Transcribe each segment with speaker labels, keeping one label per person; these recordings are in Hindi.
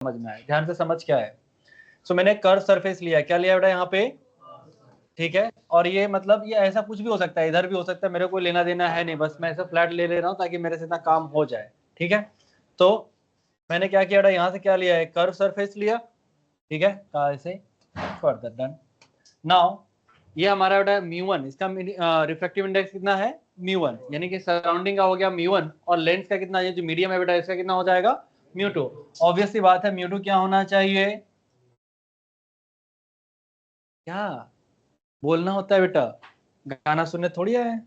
Speaker 1: समझ में आए, ध्यान से समझ क्या है। सो मैंने कर्व सरफेस लिया, क्या लिया बेटा यहाँ पे, ठीक है। और ये मतलब ये ऐसा कुछ भी हो सकता है, इधर भी हो सकता है, मेरे को लेना देना है नहीं, बस मैं ऐसा फ्लैट ले रहा हूँ ताकि मेरे से इतना काम हो जाए, ठीक है। तो मैंने क्या किया बेटा, यहाँ से क्या लिया है, कर्व सरफेस लिया, ठीक है, कहा ऐसे फर्दर डन। नाउ ये हमारा बेटा μ1, इसका रिफ्रैक्टिव इंडेक्स कितना है μ1, यानी कि सराउंडिंग का हो गया μ1, और लेंस का कितना, ये जो मीडियम है बेटा इसका कितना हो जाएगा μ2। ऑब्वियसली बात है μ2 क्या होना चाहिए, क्या बोलना होता है बेटा, गाना सुनने थोड़ी आए,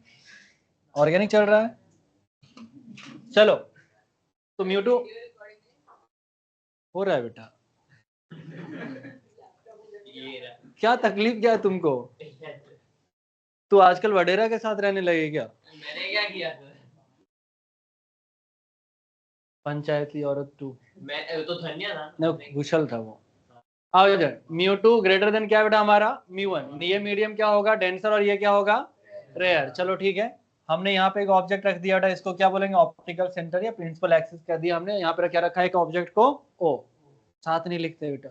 Speaker 1: ऑर्गेनिक चल रहा है। चलो तो μ2 हो रहा है बेटा, क्या तकलीफ क्या है तुमको, तू आजकल वडेरा के साथ रहने लगे क्या?
Speaker 2: मैंने क्या किया था?
Speaker 1: पंचायती औरत तू,
Speaker 2: मैं तो धन्य था,
Speaker 1: नहीं कुशल था वो। आओ इधर, μ2 ग्रेटर देन क्या बेटा हमारा μ1, ये मीडियम क्या होगा डेंसर, और ये क्या होगा रेयर। चलो ठीक है, हमने यहाँ पे एक ऑब्जेक्ट रख दिया बेटा, इसको क्या बोलेंगे ऑप्टिकल सेंटर या प्रिंसिपल एक्सिस कर दिया हमने, यहाँ पे क्या रखा है एक ऑब्जेक्ट को ओ, साथ नहीं लिखते बेटा,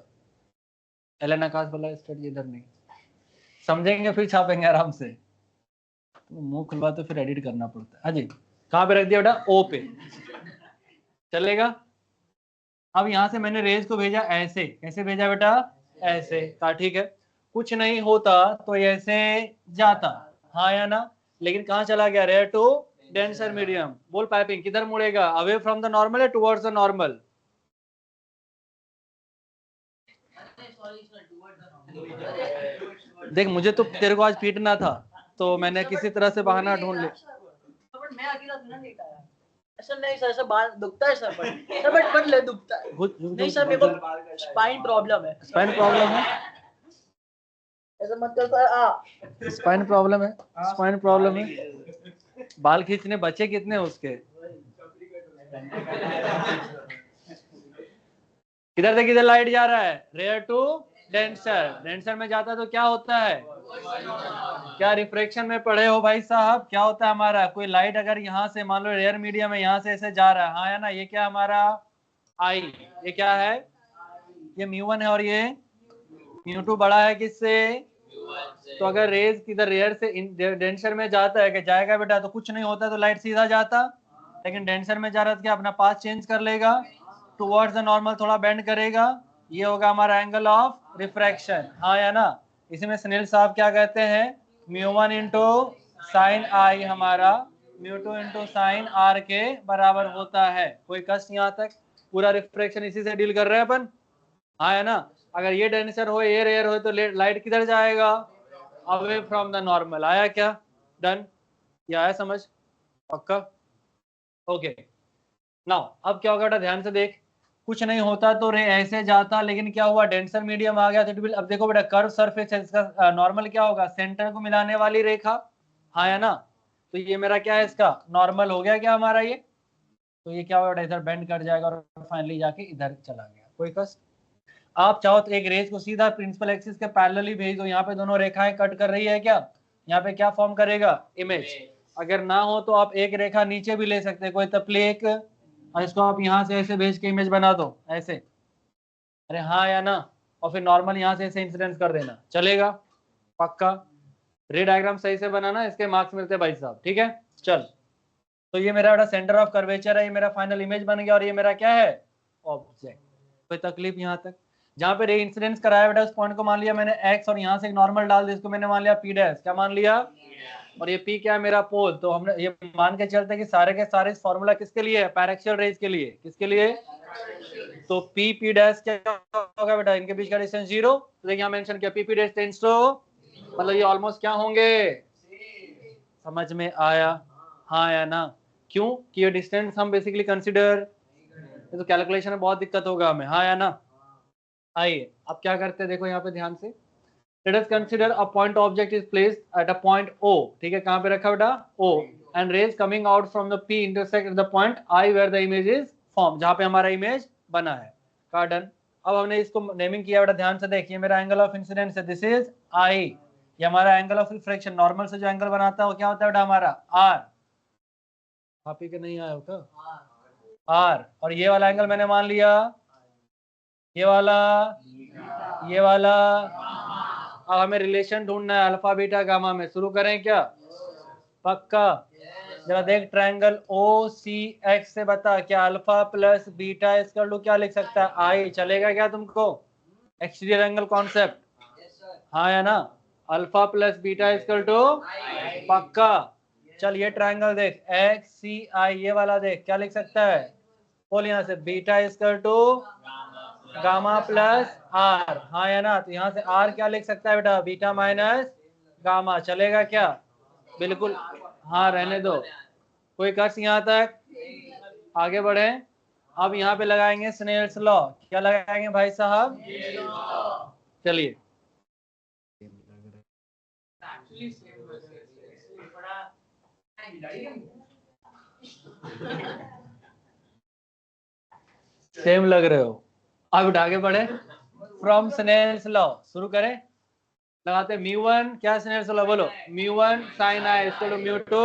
Speaker 1: एलन आकाश वाला स्टडी इधर नहीं, समझेंगे फिर छापेंगे आराम से, तो मुंह खुलवा तो फिर एडिट करना पड़ता है। हाँ जी, कहाँ पे रख दिया बेटा ओ पे, चलेगा। अब यहाँ से मैंने रेज को भेजा ऐसे, कैसे भेजा बेटा ऐसे, कहा ठीक है, कुछ नहीं होता तो ऐसे जाता, हाँ या ना, लेकिन कहाँ चला गया, रेयर टू डेंसर मीडियम। बोल पाइपिंग किधर मुड़ेगा, अवे फ्रॉम द नॉर्मल या टुवर्ड्स द नॉर्मल? देख मुझे तो तेरे को आज पीटना था, तो मैंने किसी तरह से बहाना ढूंढ लिया।
Speaker 2: मैं अकेला थोड़ा लेटा है। ऐसा नहीं सर, ऐसा बाल दुखता है सर, बट बट ले दुखता है नहीं सर, मेरे को स्पाइन प्रॉब्लम है।
Speaker 1: स्पाइन प्रॉब्लम है,
Speaker 2: ऐसा मत कर सर।
Speaker 1: स्पाइन प्रॉब्लम है, स्पाइन प्रॉब्लम है, बाल खींचने बचे कितने उसके, किधर से किधर लाइट जा रहा है, रेयर टू डेंसर, डेंसर में जाता है तो क्या होता है, क्या रिफ्रैक्शन में पढ़े हो भाई साहब, क्या होता है हमारा, कोई लाइट अगर यहाँ से मान लो रेयर मीडियम है, यहाँ से ऐसे जा रहा है, हाँ या ना, ये क्या हमारा आई, ये क्या है, ये μ1 है, और ये μ2 बड़ा है किससे, तो अगर रेज किधर रेयर से डेंसर में जाता है, कि जाएगा बेटा, तो कुछ नहीं होता तो लाइट सीधा जाता, लेकिन डेंसर में जा रहा था क्या अपना पाथ चेंज कर लेगा, टुवर्ड्स द नॉर्मल थोड़ा बेंड करेगा, ये होगा हमारा एंगल ऑफ रिफ्रैक्शन, हाँ या ना। इसमें स्नेल साहब क्या कहते हैं, μ1 इंटू साइन आई हमारा μ2 इंटू साइन आर के बराबर होता है। कोई कष्ट यहाँ तक, पूरा रिफ्रैक्शन इसी से डील कर रहे हैं अपन, हाँ है ना। अगर ये डेंसर हो ये रेयर हो तो लाइट किधर जाएगा, अवे फ्रॉम द नॉर्मल। आया क्या, डन, ये आया समझ, पक्का, ओके। नाउ अब क्या होगा बेटा, ध्यान से देख, कुछ नहीं होता तो रे ऐसे जाता, लेकिन क्या हुआ डेंसर मीडियम आ गया तो इट विल, अब देखो बेटा कर्व सरफेस है, इसका नॉर्मल क्या होगा, सेंटर को मिलाने वाली रेखा, हाँ है ना, तो ये मेरा क्या है, इसका नॉर्मल हो गया क्या हमारा ये, तो ये क्या होगा इधर बेंड कर जाएगा और फाइनली जाके इधर चला गया। कोई कष्ट, आप चाहो तो एक रेज को सीधा प्रिंसिपल एक्सिस के पैरेलली भेज दो, यहाँ पे दोनों रेखाएं कट कर रही है क्या, यहाँ पे क्या फॉर्म करेगा इमेज, अगर ना हो तो आप एक रेखा नीचे भी ले सकते हैं, कोई तकलीफ, और इसको आप यहाँ से ऐसे भेज के इमेज बना दो ऐसे, अरे हाँ या ना, और फिर नॉर्मल यहाँ से ऐसे इंसिडेंस कर देना, चलेगा पक्का। रे डायग्राम सही से बनाना, इसके मार्क्स मिलते हैं भाई साहब, ठीक है। चल तो ये मेरा बेटा सेंटर ऑफ कर्वेचर है, ये मेरा फाइनल इमेज बन गया, और ये मेरा क्या है ऑब्जेक्ट। कोई तकलीफ यहाँ तक, जहाँ पे रे इंसिडेंस कराया बेटा उस पॉइंट को मान लिया मैंने x, और यहाँ से एक नॉर्मल डाल दिया, इसको मैंने मान लिया p डैश, क्या मान लिया, और ये p क्या है मेरा पोल, तो हमने ये मान के चलते कि सारे के सारे फॉर्मूला किसके लिए है, पैरेक्सियल रेज के लिए, किसके लिए, तो p डैश क्या होगा बेटा, इनके बीच का डिस्टेंस 0, तो देखिए यहाँ मेंशन किया p डैश टेंड्स टू, मतलब ये ऑलमोस्ट क्या होंगे, समझ में आया, हाँ या ना, क्यों कि ये डिस्टेंस हम बेसिकली कंसीडर, तो कैलकुलेशन में बहुत दिक्कत होगा हमें, हाँ या ना। आइए अब क्या करते हैं, देखो यहाँ पे ध्यान से, let us consider a point object is placed at a point O, ठीक है, कहाँ पे रखा बेटा O, and rays coming out from the P intersect at the point I where the image is formed, जहाँ पे हमारा इमेज बना है, का डन। अब हमने इसको नेमिंग किया बेटा, ध्यान से देखिए, मेरा एंगल ऑफ इंसिडेंस है, दिस इज I, ये हमारा एंगल ऑफ रिफ्रैक्शन, नॉर्मल से जो एंगल बनाता है वो क्या होता है बेटा हमारा R, कॉपी के नहीं आया होगा R, और ये वाला एंगल मैंने मान लिया ये वाला, ये वाला। अब हमें रिलेशन ढूंढना है अल्फा बीटा गामा में। शुरू करें क्या? पक्का? जरा देख ट्रायंगल ओ सी एक्स से बता, क्या अल्फा प्लस बीटा इसका टू क्या लिख सकता है? आई। चलेगा क्या तुमको? एक्सटीरियर एंगल कॉन्सेप्ट, हाँ या ना? Alpha plus beta equal to पक्का। चल ये ट्रायंगल देख एक्स सी आई, ये वाला देख क्या लिख सकता है? बोल यहाँ से beta equal to gamma plus R, हाँ या ना? तो यहाँ से आर क्या लिख सकता है बेटा? Beta minus gamma. चलेगा क्या? बिल्कुल, हाँ रहने दो। कोई कष्ट यहाँ तक? आगे बढ़े। अब यहाँ पे लगाएंगे स्नेल्स लॉ। क्या लगाएंगे भाई साहब? चलिए। सेम लग रहे हो। अब आगे बढ़े। फ्रॉम स्नेल्स लॉ शुरू करें। लगाते μ1, क्या स्नेल्स लॉ बोलो? μ1 sin i equal to μ2।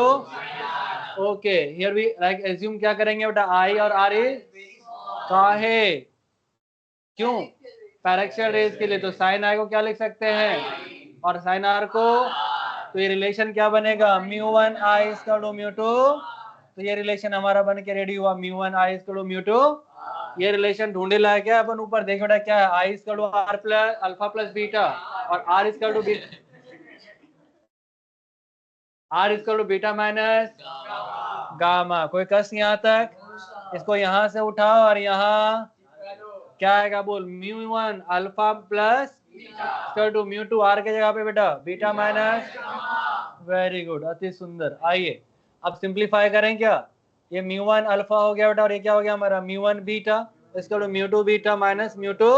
Speaker 1: Okay, here we like assume क्या करेंगे बेटा? i और r इज काहे? क्यों? पैरेक्सियल रेज के लिए। तो साइन i को क्या लिख सकते हैं? और साइन r को? तो ये रिलेशन क्या बनेगा? μ1 i इक्वल टू μ2। तो ये रिलेशन हमारा बन के रेडी हुआ, μ1 i इक्वल टू μ2। ये रिलेशन ढूंढे लाया क्या अपन ऊपर? देखो बेटा क्या है? i equal to r plus alpha plus beta और r equal to beta minus gamma. कोई कष्ट यहाँ तक? इसको यहाँ से उठाओ और यहाँ क्या आएगा? बोल μ1 alpha plus equal to μ2, r के जगह पे बेटा बीटा माइनस। वेरी गुड, अति सुंदर। आइए अब सिंप्लीफाई करें क्या? ये μ1 अल्फा हो गया बेटा और ये क्या हो गया हमारा? μ1 beta equal to μ2 beta minus μ2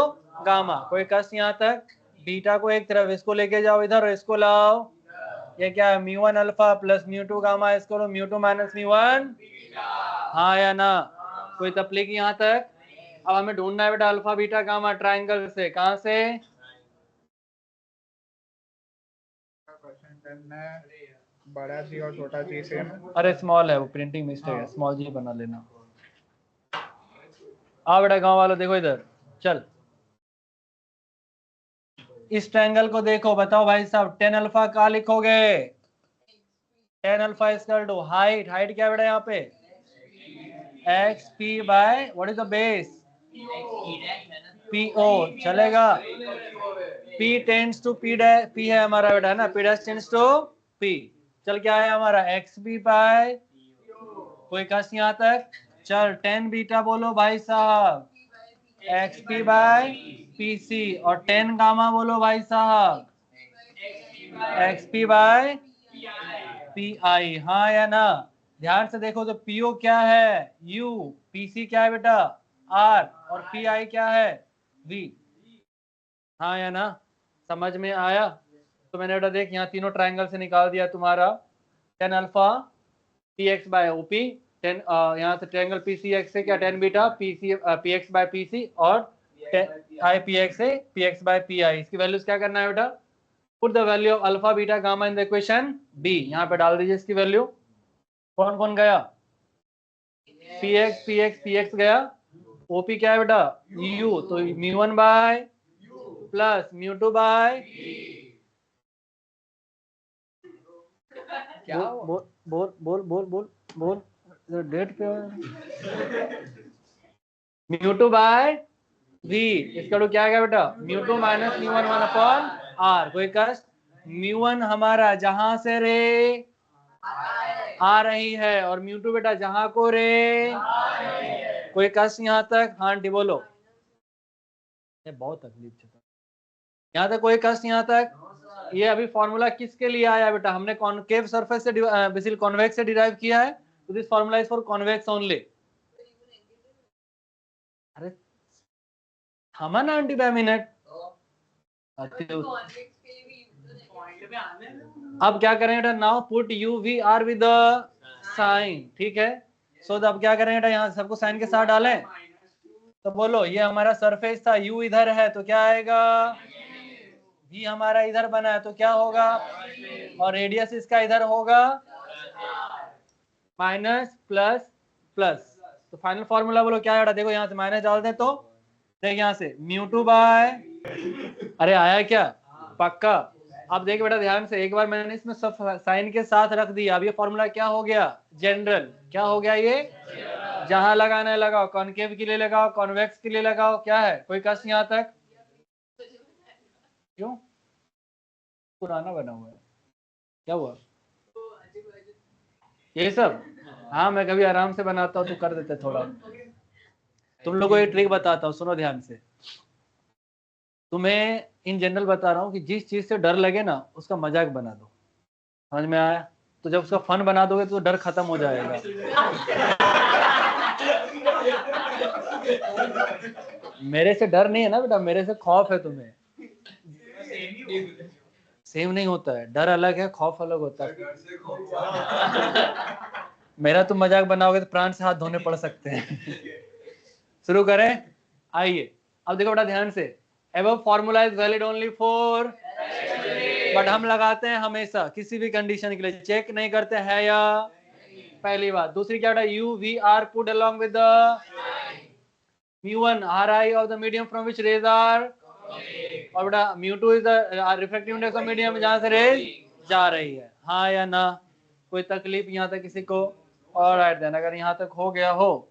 Speaker 1: gamma. कोई कष्ट यहाँ तक? बीटा को एक तरफ, इसको लेके जाओ इधर और इसको लाओ। ये क्या है? μ1 alpha plus μ2 gamma equal to μ2 minus μ1, हाँ या ना? कोई तकलीफ यहाँ तक? अब हमें ढूंढना है बेटा अल्फा बीटा गामा ट्रायंगल से। कहां से?
Speaker 3: बड़ा जी और छोटा जी सेम।
Speaker 1: अरे स्मॉल है, वो प्रिंटिंग मिस्टेक है, स्मॉल जी बना लेना। आओ बेटा गांव वालों देखो इधर। चल इस ट्रायंगल को देखो, बताओ भाई साहब टेन अल्फा का लिखोगे? Tan alpha equal to height, height क्या बेटा यहाँ पे? X P by what is the base? P O. चलेगा? P टेंड्स टू P है हमारा बेटा, है ना? P dash tends to P। चल क्या है हमारा? एक्स बी बाय, कोई कष्ट यहाँ तक? चल 10 बीटा बोलो भाई साहब, X P by P C. और 10 गामा बोलो भाई साहब, X P by P I, हाँ या ना? ध्यान से देखो तो पीओ क्या है? यू। पीसी क्या है बेटा? आर। और पी आई क्या है? वी, हाँ या ना? समझ में आया? तो मैंने बेटा देख यहाँ तीनों ट्रायंगल से निकाल दिया तुम्हारा 10 alpha P X by OP, 10 यहाँ से ट्रायंगल पी सी एक्स से क्या 10 beta P X by P C और आई पी एक्स से P X by P I. इसकी वैल्यूज क्या करना है बेटा? Put the value of alpha beta gamma in the equation B. यहाँ पे डाल दीजिए इसकी वैल्यू। कौन कौन गया? पी एक्स गया। ओपी क्या है बेटा? यू। तो μ1 बाय प्लस μ2 बाय
Speaker 3: क्या
Speaker 1: बोल बोल बोल बोल बोल बोल डेट पे μ2 बाय v इसका तो क्या है बेटा? μ2 माइनस μ1 वन अपॉन r। कोई कष्ट? μ1 हमारा जहां से रे आ रही है और μ2 बेटा जहां को रे, कोई कष्ट यहाँ तक? हाँ आंटी बोलो। ये बहुत तकलीफ है यहाँ तक। कोई कष्ट यहाँ तक? ये अभी फॉर्मूला किसके लिए आया बेटा? हमने कॉनकेव सरफेस से बेसिकली कॉन्वेक्स से डिराइव किया है। तो this formula is for convex only. अरे थमा ना आंटी 5 मिनट। अब क्या करें बेटा? Now put U V R with sign, ठीक है? सो अब क्या करें बेटा? यहाँ सबको साइन के साथ डालें। तो बोलो ये हमारा सरफेस था, यू इधर है तो क्या आएगा? भी हमारा इधर बना है तो क्या होगा? और रेडियस इसका इधर होगा माइनस प्लस प्लस। तो फाइनल फॉर्मूला बोलो क्या है? देखो यहाँ से माइनस डाल दे तो देख यहाँ से μ2 बाय, अरे आया क्या पक्का। अब देख बेटा ध्यान से, एक बार मैंने इसमें सब साइन के साथ रख दिया। अब ये फॉर्मूला क्या हो गया, जनरल। क्या हो गया ये, जहां लगाना है लगाओ, कॉनकेव के लिए लगाओ, कॉन्वेक्स के लिए लगाओ। क्या है, कोई कष्ट यहाँ तक? क्यों, पुराना बना हुआ है, क्या हुआ ये सब? हाँ मैं कभी आराम से बनाता हूँ तो कर देते थोड़ा। तुम लोगों को एक ट्रिक बताता हूँ, सुनो ध्यान से। तुम्हें इन जनरल बता रहा हूँ कि जिस चीज से डर लगे ना उसका मजाक बना दो। समझ में आया? तो जब उसका फन बना दोगे तो डर खत्म हो जाएगा। मेरे से डर नहीं है ना बेटा, मेरे से खौफ है तुम्हें। सेम नहीं होता है, डर अलग है, खौफ अलग होता है। मेरा तुम मजाक बनाओगे तो प्राण से हाथ धोने पड़ सकते हैं। शुरू करें, आइए। अब देखो बेटा ध्यान से, above formula is valid only for, but हम लगाते हैं हमेशा किसी भी कंडीशन के लिए, चेक नहीं करते हैं या। पहली बात। दूसरी क्या बेटा, u v r put along with the mu1 ri of the medium from which rays are, और बेटा mu2 is the refractive index of medium जहां से रेज जा रही है। हाँ या ना, कोई तकलीफ यहाँ तक किसी को? ऑलराइट देन, अगर यहाँ तक हो गया हो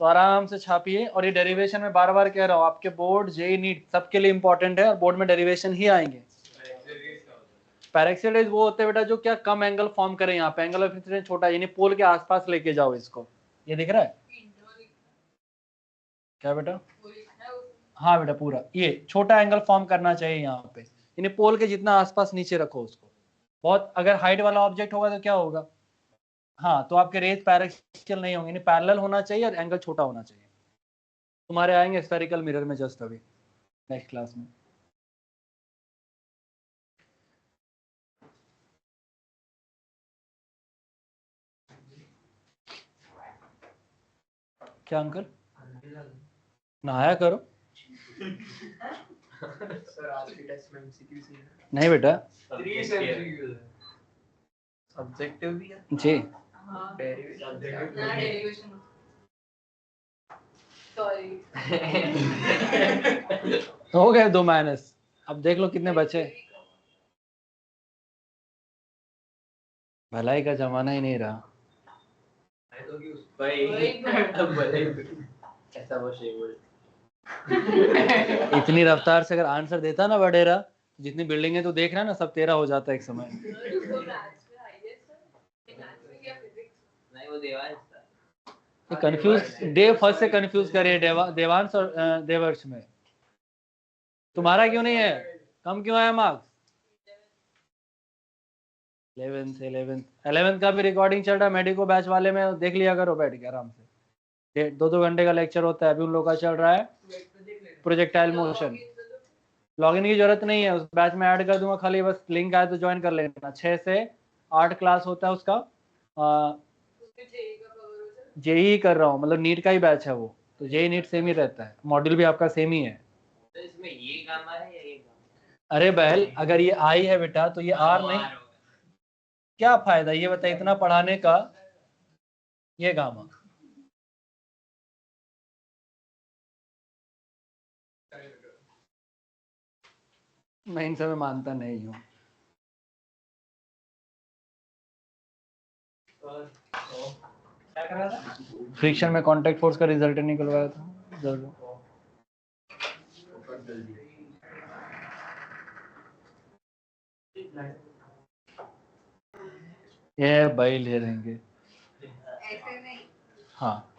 Speaker 1: तो आराम से छापिए। और ये डेरिवेशन में बार बार कह रहा हूँ, आपके बोर्ड जेई नीट सबके लिए इंपॉर्टेंट है, और बोर्ड में डेरिवेशन ही आएंगे। पैरेक्सिल रेज वो होते हैं बेटा जो क्या कम एंगल फॉर्म करें, यहाँ पे एंगल ऑफ इंसिडेंस छोटा, यानी पोल के आसपास लेके जाओ इसको। ये दिख रहा है क्या बेटा? हाँ बेटा पूरा ये छोटा एंगल फॉर्म करना चाहिए यहाँ पे, यानी पोल के जितना आसपास नीचे रखो उसको। बहुत अगर हाइट वाला ऑब्जेक्ट होगा तो क्या होगा, हाँ तो आपके रेज पैरेक्सियल नहीं होंगे, यानी पैरेलल होना चाहिए और एंगल छोटा होना चाहिए। तुम्हारे आएंगे स्फेरिकल मिरर में जस्ट अभी नेक्स्ट क्लास में। क्या अंकल, नहाया करो।
Speaker 3: सर आज के टेस्ट में एमसीक्यू सी है।
Speaker 1: नहीं बेटा,
Speaker 3: 3 एमसीक्यू सब्जेक्टिव भी है
Speaker 1: जी।
Speaker 3: डेरिवेशन
Speaker 1: हो गए 2 माइनस। अब देख लो कितने बचे। भलाई का जमाना ही नहीं रहा। इतनी रफ्तार से अगर आंसर देता ना वडेरा, जितनी बिल्डिंग है तो देख रहा है ना, सब तेरा हो जाता है एक समय। कंफ्यूज डे फर्स्ट से कंफ्यूज करे देवांश और देवर्ष में। तुम्हारा क्यों नहीं है, कम क्यों आया मार्क्स? 11th का भी रिकॉर्डिंग चल रहा है मेडिको बैच वाले में, देख लिया करो बैठ के आराम से। 2 घंटे का लेक्चर होता है, अभी उन लोगों का चल रहा है प्रोजेक्टाइल मोशन। लॉगिन की जरूरत नहीं है, उस बैच में ऐड कर दूंगा, खाली बस लिंक आए तो ज्वाइन कर लेना। 6 से 8 क्लास होता है उसका। जेई कर रहा हूँ, मतलब नीट का ही बैच है वो, तो जेई नीट सेम ही रहता है, मॉड्यूल भी आपका सेम ही है।
Speaker 4: तो इसमें ये गामा है या ये गामा?
Speaker 1: अरे बहल, अगर ये आई है बेटा तो ये आर नहीं, क्या फायदा ये बता इतना पढ़ाने का। ये गामा मैं इन सब में मानता नहीं हूँ।
Speaker 4: क्या कर रहा था?
Speaker 1: फ्रिक्शन में कांटेक्ट फोर्स का रिजल्ट निकलवाया था जरूर। ये भाई ले लेंगे
Speaker 5: ऐसे नहीं।
Speaker 1: हाँ।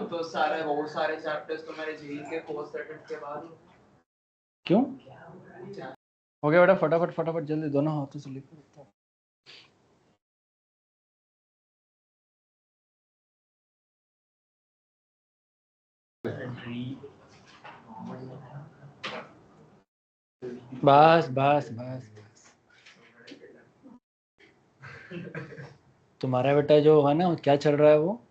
Speaker 3: तो सारे चैप्टर्स तो मेरे जेई के फोर्थ अटेम्प्ट के बाद।
Speaker 1: क्यों हो गया बेटा? फटाफट फटाफट जल्दी दोनों हाथों से लिखो। बस बस बस बस। तुम्हारा बेटा जो है ना क्या चल रहा है वो?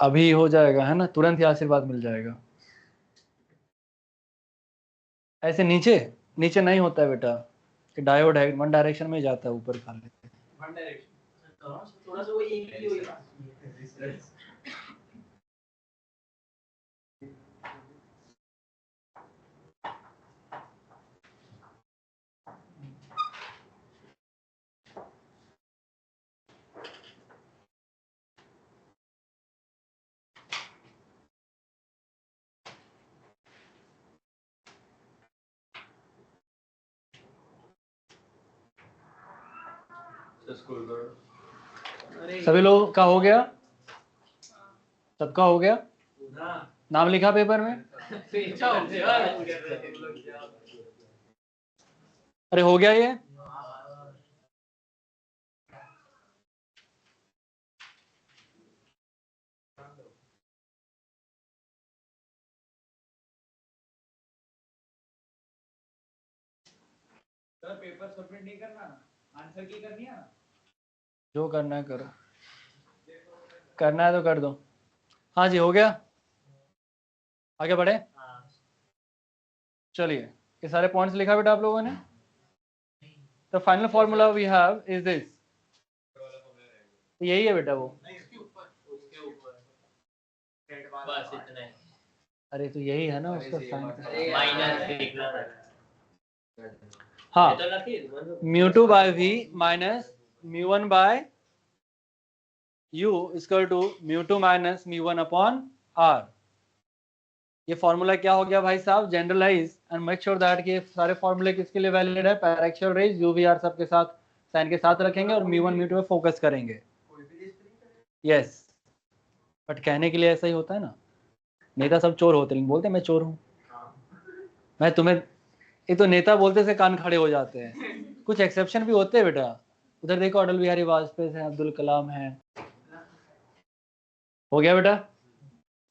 Speaker 1: अभी हो जाएगा है ना, तुरंत ही आशीर्वाद मिल जाएगा। ऐसे नीचे नीचे नहीं होता है बेटा, कि डायोड है 1 डायरेक्शन में जाता है ऊपर खाली।
Speaker 4: वन डायरेक्शन
Speaker 2: थोड़ा सा वो एक ही होगा।
Speaker 1: सभी लोग का हो गया? सबका हो गया? नाम लिखा पेपर में? अरे हो गया ये?
Speaker 4: सर पेपर सबमिट नहीं करना, आंसर की करनी है ना?
Speaker 1: जो करना है करो, करना है तो कर दो। हाँ जी हो गया, आगे बढ़े। चलिए ये सारे पॉइंट्स लिखा बेटा आप लोगों ने। The final formula we have is this, यही है बेटा वो।
Speaker 4: बस इतना ही।
Speaker 1: अरे तो यही है ना उसका साइन।
Speaker 4: माइनस देखना था।
Speaker 1: हाँ, μ2 by v minus μ1 by u equal to μ2 minus μ1 upon r। ये फॉर्मूला क्या हो गया भाई साहब? Generalise and make sure that कि सारे फॉर्मूले किसके लिए वैलिड है? Paraxial rays u v r सब के साथ साइन के साथ रखेंगे और μ1 μ2 पे फोकस करेंगे। यस, बट कहने के लिए ऐसा ही होता है ना, नेता सब चोर होते हैं, बोलते मैं चोर हूँ। मैं तुम्हें, ये तो नेता बोलते से कान खड़े हो जाते हैं। कुछ एक्सेप्शन भी होते हैं बेटा। उधर देखो अटल बिहारी वाजपेयी है, अब्दुल कलाम है। हो गया बेटा,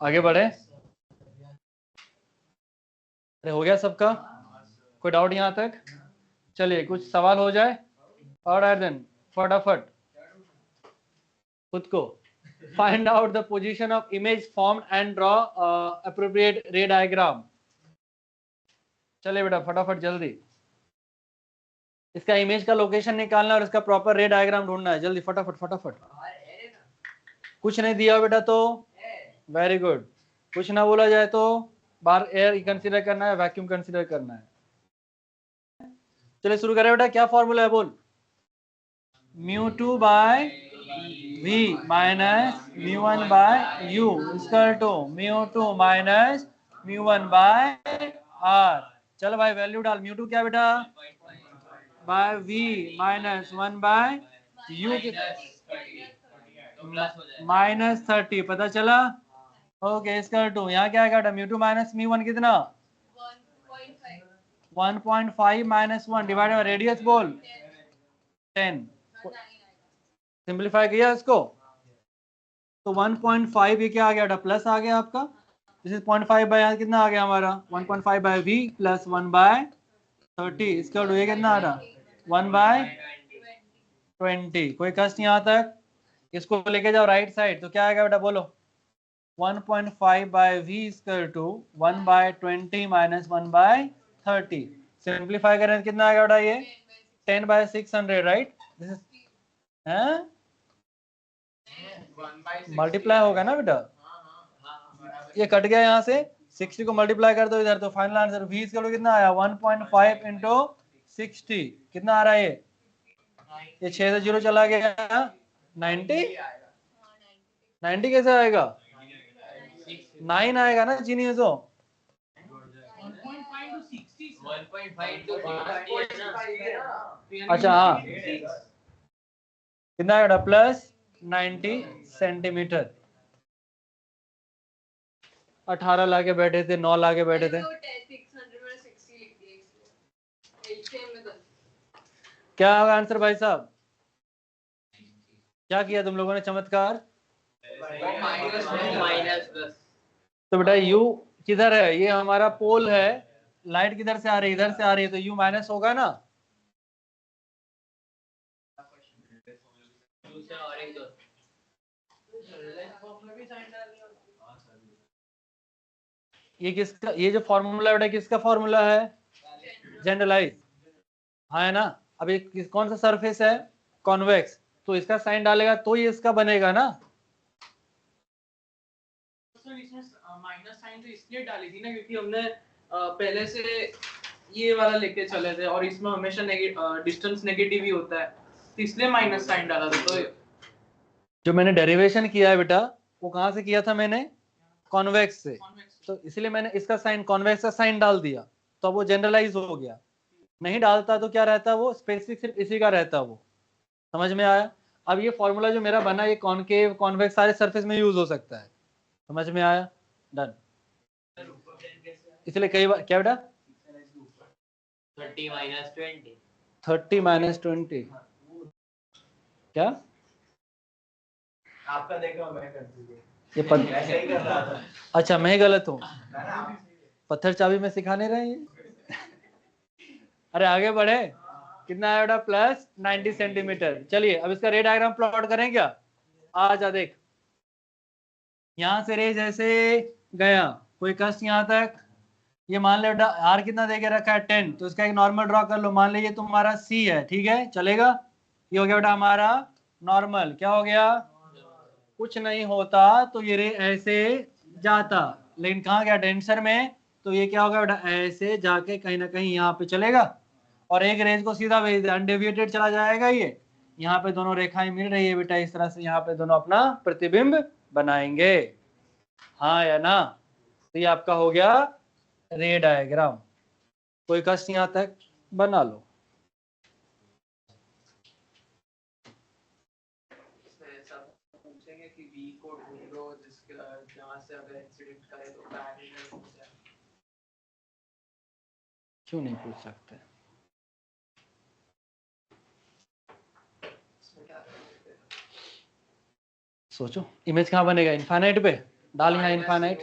Speaker 1: आगे बढ़े। अरे हो गया सबका? कोई डाउट यहाँ तक? चलिए कुछ सवाल हो जाए और देन फटाफट खुद को find out the position of image form and draw appropriate रे डायग्राम। चलिए बेटा फटाफट जल्दी, इसका इमेज का लोकेशन निकालना और इसका प्रॉपर रे डायग्राम ढूंढना है। जल्दी फटाफट फटाफट। कुछ नहीं दिया बेटा तो वेरी गुड। कुछ ना बोला जाए तो बार एयर कंसीडर करना है, वैक्यूम कंसीडर करना है। चलिए शुरू करें बेटा, क्या फॉर्मूला है बोल? μ2 by v minus μ1 by u equal to μ2 minus μ1 by r। चलो भाई वैल्यू डाल। μ2 क्या बेटा? By v minus 1 by u minus 30। पता चला? ओके इक्वल टू यहाँ क्या आएगा? μ2 माइनस μ1 कितना? 1.5 माइनस 1 डिवाइड बाय रेडियस बोल 10। सिंप्लीफाई किया इसको तो 1.5 ये क्या आ गया? प्लस आ गया आपका। दिस इज 0.5 बाय कितना आ गया हमारा? 1.5 बाय v प्लस 1 बाय 30 इसका ये कितना आ रहा? 1 बाय 20। कोई कष्ट यहाँ तक? इसको लेके जाओ राइट साइड तो क्या आएगा बेटा बोलो? 1.5 by v equal to 1 by 20 minus 1 by 30। Simplify करें तो कितना आएगा बेटा? ये 10 बाय 600 राइट। दिस इज हैं मल्टीप्लाई होगा ना बेटा, ये कट गया यहाँ से। 60 को मल्टीप्लाई कर दो इधर तो फाइनल आंसर v इक्वल कितना आया? 1.5 इंटू 60 कितना आ रहा है? ये 6 से 0 चला गया 90। 90 कैसे आएगा? 9 आएगा ना चीनी तो।
Speaker 4: 1.5
Speaker 1: अच्छा हाँ कितना आएगा? Plus 90 centimetre. 18 लाके बैठे थे, 9 लाके बैठे थे। क्या होगा आंसर भाई साहब? क्या किया तुम लोगों ने चमत्कार? तो बेटा u किधर है? ये हमारा पोल है, लाइट किधर से आ रही है? इधर से आ रही है तो u माइनस होगा ना। ये किसका, ये जो फॉर्मूला बेटा किसका फॉर्मूला है? जनरलाइज। हाँ है ना। अब ये कौन सा सरफेस है? कॉन्वेक्स, तो इसका साइन डालेगा तो ये इसका बनेगा ना।
Speaker 3: सर इसमें माइनस साइन तो इसलिए डाली थी ना क्योंकि हमने पहले से ये वाला लेके चले थे और इसमें हमेशा डिस्टेंस नेगेटिव ही होता है, तो इसलिए माइनस साइन डाला था। तो
Speaker 1: जो मैंने डेरिवेशन किया है बेटा वो कहाँ से किया था मैंने, कॉन्वेक्स से, तो इसलिए मैंने इसका साइन कॉन्वेक्स का साइन डाल दिया, तो वो जनरलाइज हो गया। नहीं डालता तो क्या रहता, वो स्पेसिफिक सिर्फ इसी का रहता वो। समझ में आया? अब ये फॉर्मूला जो मेरा बना ये कॉनकेव कॉन्वेक्स सारे सरफेस में यूज हो सकता है। समझ में आया? डन। इसलिए कई बार क्या बेटा
Speaker 6: 30 minus 20
Speaker 1: 30 minus 20 क्या
Speaker 3: आपका देखो मैं कर दूंगा
Speaker 1: ये
Speaker 3: ऐसा ही कर रहा था।
Speaker 1: अच्छा मैं गलत हूँ, पत्थर चाबी में सिखाने रहे हैं। अरे आगे बढ़े, कितना है बेटा प्लस 90 सेंटीमीटर। चलिए अब इसका रे डायग्राम प्लॉट करें क्या? आ जा देख, यहाँ से रे जैसे गया कोई कष्ट यहाँ तक, ये मान ले बेटा आर कितना दे के रखा है 10, तो इसका एक नॉर्मल ड्रॉ कर लो। मान लीजिए तुम्हारा सी है, ठीक है चलेगा। ये हो गया बेटा हमारा नॉर्मल। क्या हो गया? कुछ नहीं होता तो ये रे ऐसे जाता, लेकिन कहाँ गया डेंसर में, तो ये क्या होगा बेटा ऐसे जाके कहीं ना कहीं यहाँ पे चलेगा और एक रेज को सीधा भेज दे, अनडेविएटेड चला जाएगा। ये यहाँ पे दोनों रेखाएं मिल रही है बेटा, इस तरह से यहाँ पे दोनों अपना प्रतिबिंब बनाएंगे, हाँ या ना? तो ये आपका हो गया रे डायग्राम। कोई कष्ट यहाँ तक बना लो।
Speaker 3: पूछेंगे कि बी को ढूंढो जिसके जहां से अगर इंसिडेंट करे तो पैरेलल हो जाए।
Speaker 1: क्यों नहीं पूछ सकते? सोचो इमेज कहाँ बनेगा, इनफाइनाइट पे डाल, यहाँ इनफाइनाइट।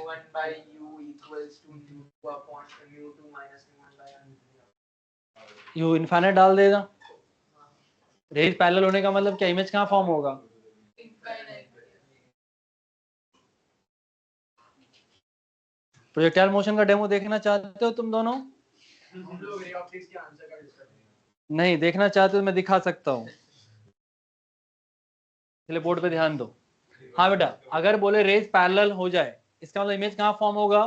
Speaker 1: यू इनफाइनाइट डाल देगा, रेज पैरेलल होने का मतलब क्या, इमेज कहाँ फॉर्म होगा? प्रोजेक्टाइल मोशन का डेमो देखना चाहते हो तुम दोनों? नहीं देखना चाहते हो मैं दिखा सकता हूँ, इसलिए बोर्ड पे ध्यान दो। हाँ बेटा अगर बोले रेज पैरेलल हो जाए इसका मतलब इमेज कहाँ फॉर्म होगा?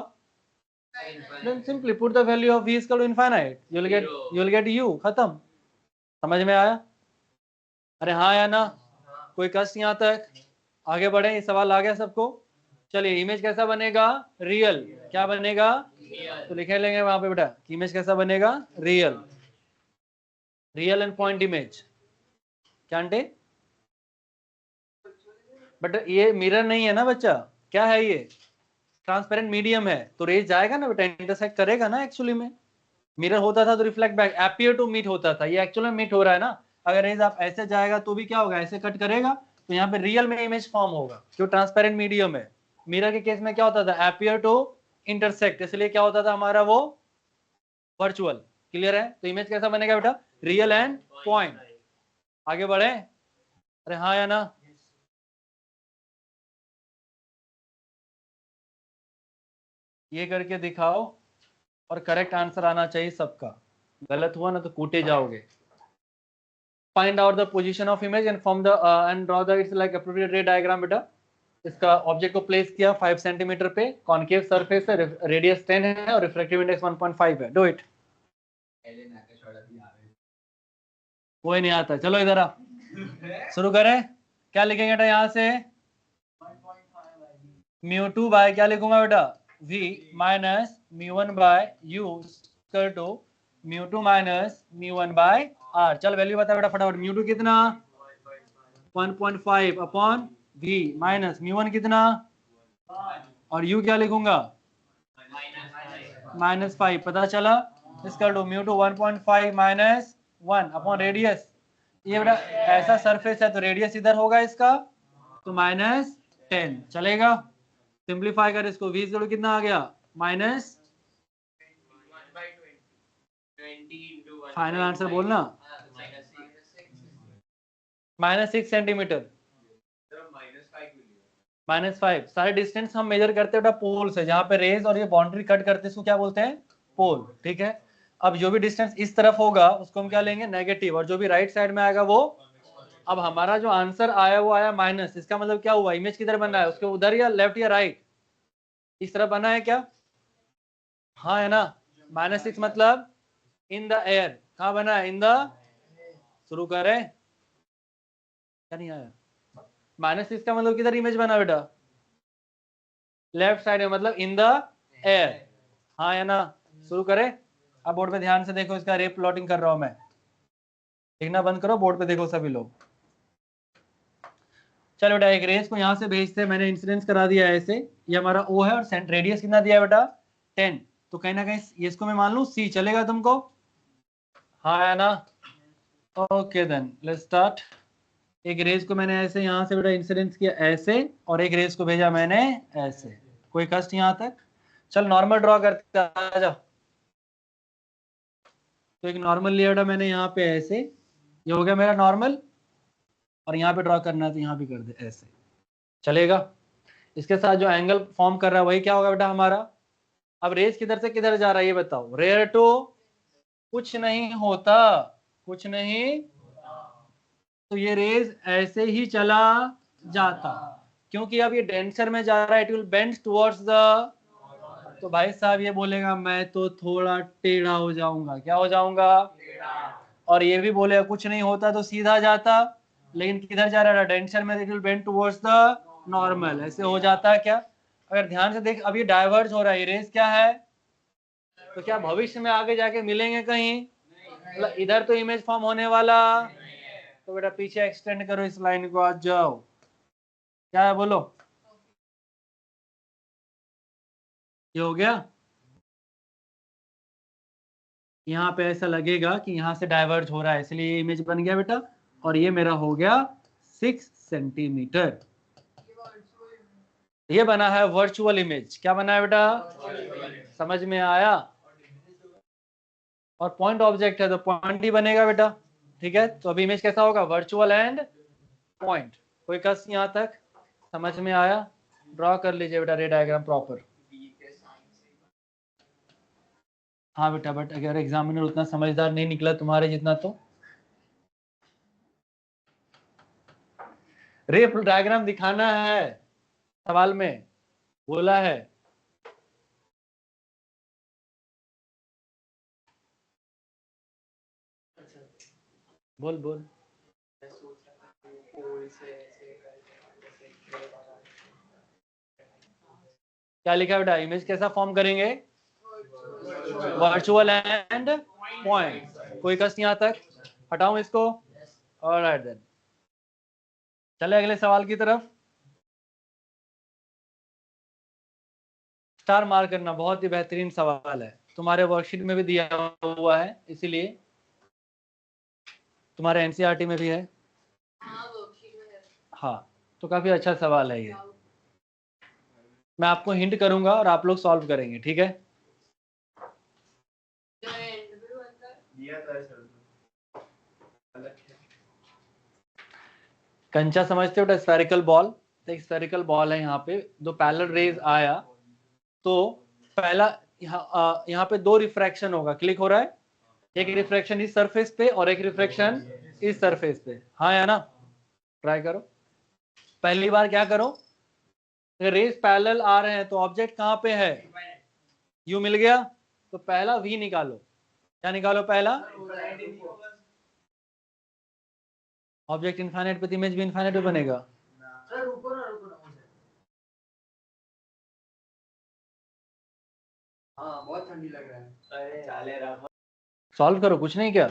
Speaker 1: Then simply put the value of v is equal to infinite. You'll get u. खत्म। समझ में आया? अरे हाँ या ना? कोई कष्ट यहाँ तक? आगे बढ़े, ये सवाल आ गया सबको? चलिए इमेज कैसा बनेगा? रियल। क्या बनेगा? तो लिखे लेंगे वहां पे बेटा कि इमेज कैसा बनेगा? Real. Real and point image. क्या आंटे? बट ये मिरर नहीं है ना बच्चा, क्या है ये? ट्रांसपेरेंट मीडियम है, तो रेज जाएगा ना बेटा, इंटरसेक्ट करेगा ना। एक्चुअली में मिरर होता था तो reflect back, appear to meet होता था, ये एक्चुअल में मीट हो रहा है ना। अगर रेज आप ऐसे जाएगा तो भी क्या होगा, ऐसे कट करेगा, तो यहाँ पे रियल में इमेज फॉर्म होगा, जो ट्रांसपेरेंट मीडियम है। मिरर के केस में क्या होता था, अपीयर टू इंटरसेक्ट, इसलिए क्या होता था हमारा वो वर्चुअल। क्लियर है? तो इमेज कैसा बनेगा बेटा? Real and point. आगे बढ़े, अरे हाँ या ना? ये करके दिखाओ और करेक्ट आंसर आना चाहिए सबका, गलत हुआ ना तो कूटे जाओगे। Find out the position of image and form the end draw the it's like appropriate रे डायग्राम। बेटा इसका ऑब्जेक्ट को प्लेस किया 5 सेंटीमीटर पे, कॉनकेव सरफेस है, रेडियस 10 है और रिफ्रैक्टिव इंडेक्स 1.5 है। Do it. कोई नहीं आता, चलो इधर आ, शुरू करें। क्या लिखेंगे बेटा यहाँ से? μ2 बाय क्या लिखूंगा बेटा? v minus μ1 by u equal to μ2 minus μ1 by r। चल वैल्यू बता बेटा फटाफट। μ2 कितना? 1.5 अपॉन v माइनस μ1 कितना, और u क्या लिखूंगा? -5। पता चला? Equal to μ2 1.5 minus 1 upon radius. ये बेटा ऐसा सरफेस है तो रेडियस इधर होगा इसका, तो -10 चलेगा। सिंप्लीफाई कर इसको, v इक्वल टू कितना आ गया? माइनस, फाइनल आंसर बोलना, -6 सेंटीमीटर। -5। सारे डिस्टेंस हम मेजर करते हैं बेटा पोल से, जहां पे रेज और ये बाउंड्री कट करते हैं इसको क्या बोलते हैं? पोल। ठीक है, अब जो भी डिस्टेंस इस तरफ होगा उसको हम क्या लेंगे? नेगेटिव, और जो भी राइट साइड में आएगा वो अब हमारा जो आंसर आया वो आया माइनस, इसका मतलब क्या हुआ, इमेज किधर बन रहा है, उसके उधर या लेफ्ट या राइट, इस तरह बना है क्या, हाँ है ना। -6 मतलब इन द एयर, कहाँ बना है, इन द, शुरू करें, क्या नहीं आया, -6 का मतलब किधर इमेज बना बेटा, लेफ्ट साइड में, मतलब इन द एयर, हाँ है ना। शुरू करें, अब बोर्ड पे ध्यान से देखो, इसका रे प्लॉटिंग कर रहा हूं मैं, देखना बंद करो, बोर्ड पे देखो सभी लोग। चलो बेटा एक रेस को यहाँ से भेजते हैं, मैंने इंसिडेंस करा दिया है ऐसे, ये हमारा ओ है और रेडियस कितना दिया है बेटा 10, तो कहीं ना कहीं इसको मैं मान लूं सी, चलेगा तुमको, हाँ है ना। Okay then let's start. एक रेस को मैंने ऐसे यहाँ से बेटा इंसिडेंस किया ऐसे, और एक रेस को भेजा मैंने ऐसे, कोई कष्ट यहाँ तक। चल नॉर्मल ड्रॉ करते आ जाओ। तो एक नॉर्मल लिया बेटा मैंने यहाँ पे ऐसे, ये हो गया मेरा नॉर्मल, और यहाँ पे ड्रॉ करना है तो यहाँ भी कर दे ऐसे, चलेगा। इसके साथ जो एंगल फॉर्म कर रहा है वही क्या होगा बेटा हमारा। अब रेस किधर से किधर जा रहा है ये बताओ, रेयर टू कुछ नहीं होता, कुछ नहीं, तो ये रेज ऐसे ही चला जाता, क्योंकि अब ये डेंसर में जा रहा है, it will bend towards the, तो भाई साहब ये बोलेगा मैं तो थोड़ा टेढ़ा हो जाऊंगा, क्या हो जाऊंगा, और ये भी बोलेगा कुछ नहीं होता तो सीधा जाता, लेकिन किधर जा रहा है, डेंसर में, it will bend towards the normal, ऐसे हो जाता है क्या। अगर ध्यान से देख, अब ये डाइवर्ज हो रहा है, ये रेस क्या है, तो क्या भविष्य में आगे जाके मिलेंगे कहीं, मतलब इधर तो इमेज फॉर्म होने वाला, तो बेटा पीछे एक्सटेंड करो इस लाइन को, आ जाओ, क्या है बोलो, ये हो गया। यहाँ पे ऐसा लगेगा कि यहाँ से डाइवर्ज हो रहा है, इसलिए ये इमेज बन गया बेटा, और ये मेरा हो गया 6 सेंटीमीटर, ये बना है वर्चुअल इमेज, क्या बना है बेटा, समझ में आया। और पॉइंट ऑब्जेक्ट है तो पॉइंट ही बनेगा बेटा, ठीक है। तो अभी इमेज कैसा होगा, वर्चुअल एंड पॉइंट, कोई कष्ट यहाँ तक, समझ में आया। ड्रॉ कर लीजिए बेटा रे डायग्राम प्रॉपर। हाँ बेटा, बट अगर एग्जामिनर उतना समझदार नहीं निकला तुम्हारे जितना, तो रे डायग्राम दिखाना है, सवाल में बोला है। बोल बोल, क्या लिखा है बेटा, इमेज कैसा फॉर्म करेंगे, वर्चुअल एंड पॉइंट, कोई कष्ट यहाँ तक, हटाऊं इसको, ऑलराइट देन चले अगले सवाल की तरफ। स्टार मार्क करना बहुत ही बेहतरीन सवाल है, तुम्हारे वर्कशीट में भी दिया हुआ है, इसीलिए तुम्हारे एनसीईआरटी में भी है, हाँ तो काफी अच्छा सवाल है ये, मैं आपको हिंट करूंगा और आप लोग सॉल्व करेंगे, ठीक है। कंचा समझते हो, स्फेरिकल बॉल, एक स्फेरिकल बॉल है, यहाँ पे दो पैरेलल रेज आया, तो पहला यहाँ पे दो रिफ्रैक्शन होगा, क्लिक हो रहा है, एक रिफ्रैक्शन इस सरफेस पे और एक रिफ्रैक्शन इस सरफेस पे, हाँ या ना, ट्राई करो। पहली बार क्या करो, अगर रेज पैरेलल आ रहे हैं तो ऑब्जेक्ट कहाँ पे है, यू मिल गया, तो पहला वी निकालो, क्या निकालो पहला, ऑब्जेक्ट इनफाइनाइट पे तो इमेज भी इनफाइनाइट पे बनेगा।
Speaker 4: हाँ बहुत ठंडी लग रहा है, अरे चाले रहा,
Speaker 1: सॉल्व करो, कुछ नहीं क्या,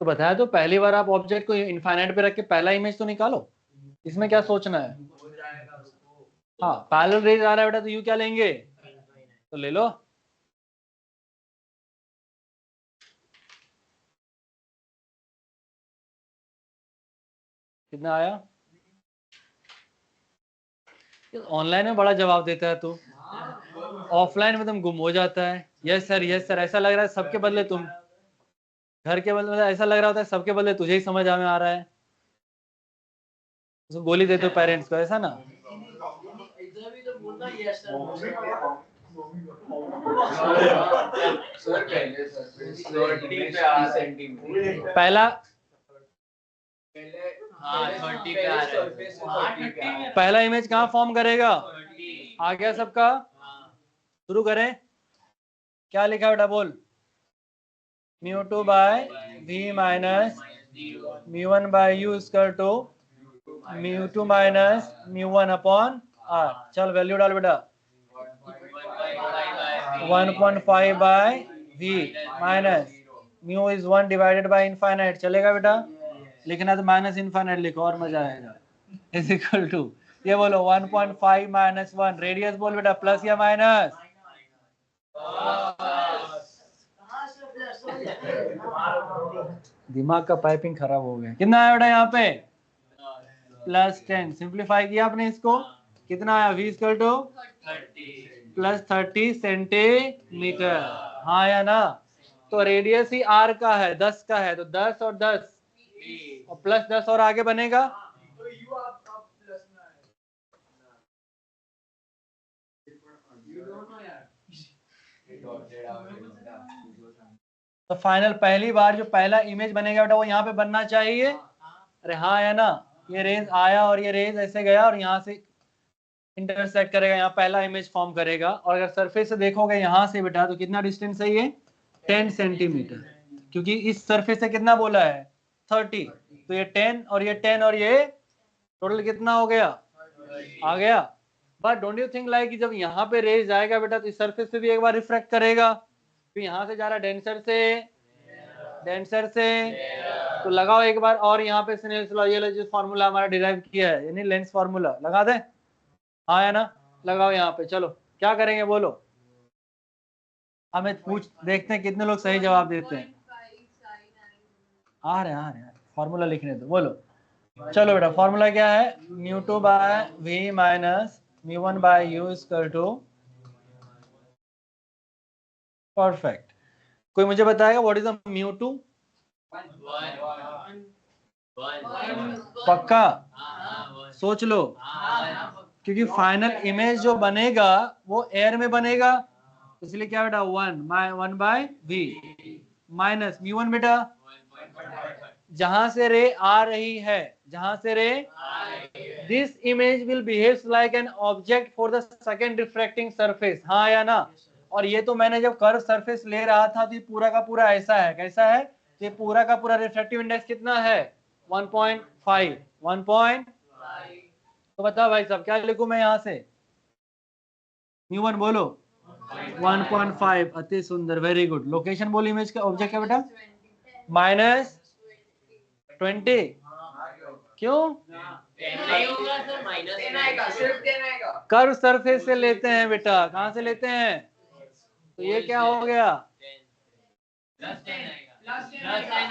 Speaker 1: तो बताया तो पहली बार आप ऑब्जेक्ट को इनफाइनाइट पे रख के पहला इमेज तो निकालो, इसमें क्या सोचना है। हाँ पैरेलल रेज आ रहा है बेटा, तो यू क्या लेंगे, तो ले लो, कितना आया, ऑनलाइन में बड़ा जवाब देता है तू, ऑफलाइन में तुम गुम हो जाता है, यस सर ऐसा लग रहा है सबके बदले तुम, घर के बदले ऐसा लग रहा होता है सबके बदले तुझे ही समझ में आ रहा है, तो गोली देते हो पेरेंट्स को, ऐसा ना।
Speaker 4: सर पहले सरफेस 30 पे आ सेंटीमीटर
Speaker 1: पहला
Speaker 4: हाँ 30 पे आ रहा है
Speaker 1: पहला इमेज कहाँ फॉर्म करेगा? आ गया सबका? शुरू करें। क्या लिखा बेटा बोल? μ2 by v minus μ1 by u square to μ2 minus μ1 upon r। चल वैल्यू डाल बेटा। 1.5 by v minus mu is 1 divided by infinite. चलेगा बेटा? लिखना तो माइनस इनफाइनाइट लिखो और मजा आएगा। इज इक्वल टू ये बोलो 1.5 माइनस 1। रेडियस बोल बेटा प्लस या माइनस? दिमाग का पाइपिंग खराब हो गया। कितना आया बेटा यहाँ पे? +10। सिंप्लीफाई किया आपने इसको, कितना आया? v equal to +30 centimetre. हाँ या ना? तो रेडियस ही r का है, 10 का है, तो 10 और 10 और +10 और आगे बनेगा।
Speaker 4: तो यू आप प्लस में आए यू डोंट नो यार
Speaker 1: तो फाइनल पहली बार जो पहला इमेज बनेगा बेटा वो यहाँ पे बनना चाहिए। अरे हाँ या ना? ये रेज आया और ये रेज ऐसे गया और यहाँ से इंटरसेक्ट करेगा, यहाँ पहला इमेज फॉर्म करेगा। और अगर सरफेस से देखोगे यहाँ से बेटा तो कितना डिस्टेंस है ये? 10 सेंटीमीटर, क्योंकि इस सरफेस से कितना बोला है? 30। तो ये 10 और ये 10 और ये टोटल कितना हो गया? आ गया। But don't you think like जब यहाँ पे रेज आएगा बेटा तो इस सरफेस पे भी एक बार रिफ्रेक्ट करेगा। तो यहाँ से जा रहा डेंसर से तो लगाओ एक बार और यहाँ पे स्नेल्स लॉ, ये जो फॉर्मूला हमारा डिराइव किया है यानी लेंस फॉर्मूला लगा दे। हाँ या ना? लगाओ यहाँ पे। चलो क्या करेंगे बोलो? हमें पूछ देखते हैं कितने लोग सही जवाब देते हैं। आ रहे फॉर्मूला लिखने दो। बोलो चलो बेटा फॉर्मूला क्या है? μ2 by v minus μ1 by u equal to perfect. कोई मुझे बताएगा व्हाट इज द μ2? पक्का? सोच लो, क्योंकि फाइनल इमेज जो बनेगा वो एयर में बनेगा, इसलिए क्या बेटा 1 बाय v माइनस μ1 बेटा जहां से रे आ रही है, जहां से रे this image will behave like an object for the second refracting surface. हाँ या ना? और ये तो मैंने जब कर्व सरफेस ले रहा था तो ये पूरा का पूरा ऐसा है। कैसा है? ये पूरा का पूरा रिफ्रैक्टिव इंडेक्स कितना है? 1.5। 1. तो बताओ भाई साहब क्या लिखूं मैं यहाँ से? μ1 बोलो 1.5। अति सुंदर, वेरी गुड। लोकेशन बोल इमेज का, ऑब्जेक्ट है बेटा -20। क्यों?
Speaker 2: नहीं होगा सर, माइनस 10 आएगा, सिर्फ 10 आएगा।
Speaker 1: कर्व सरफेस से लेते हैं बेटा। कहां से लेते हैं? तो ये क्या हो गया?
Speaker 2: प्लस 10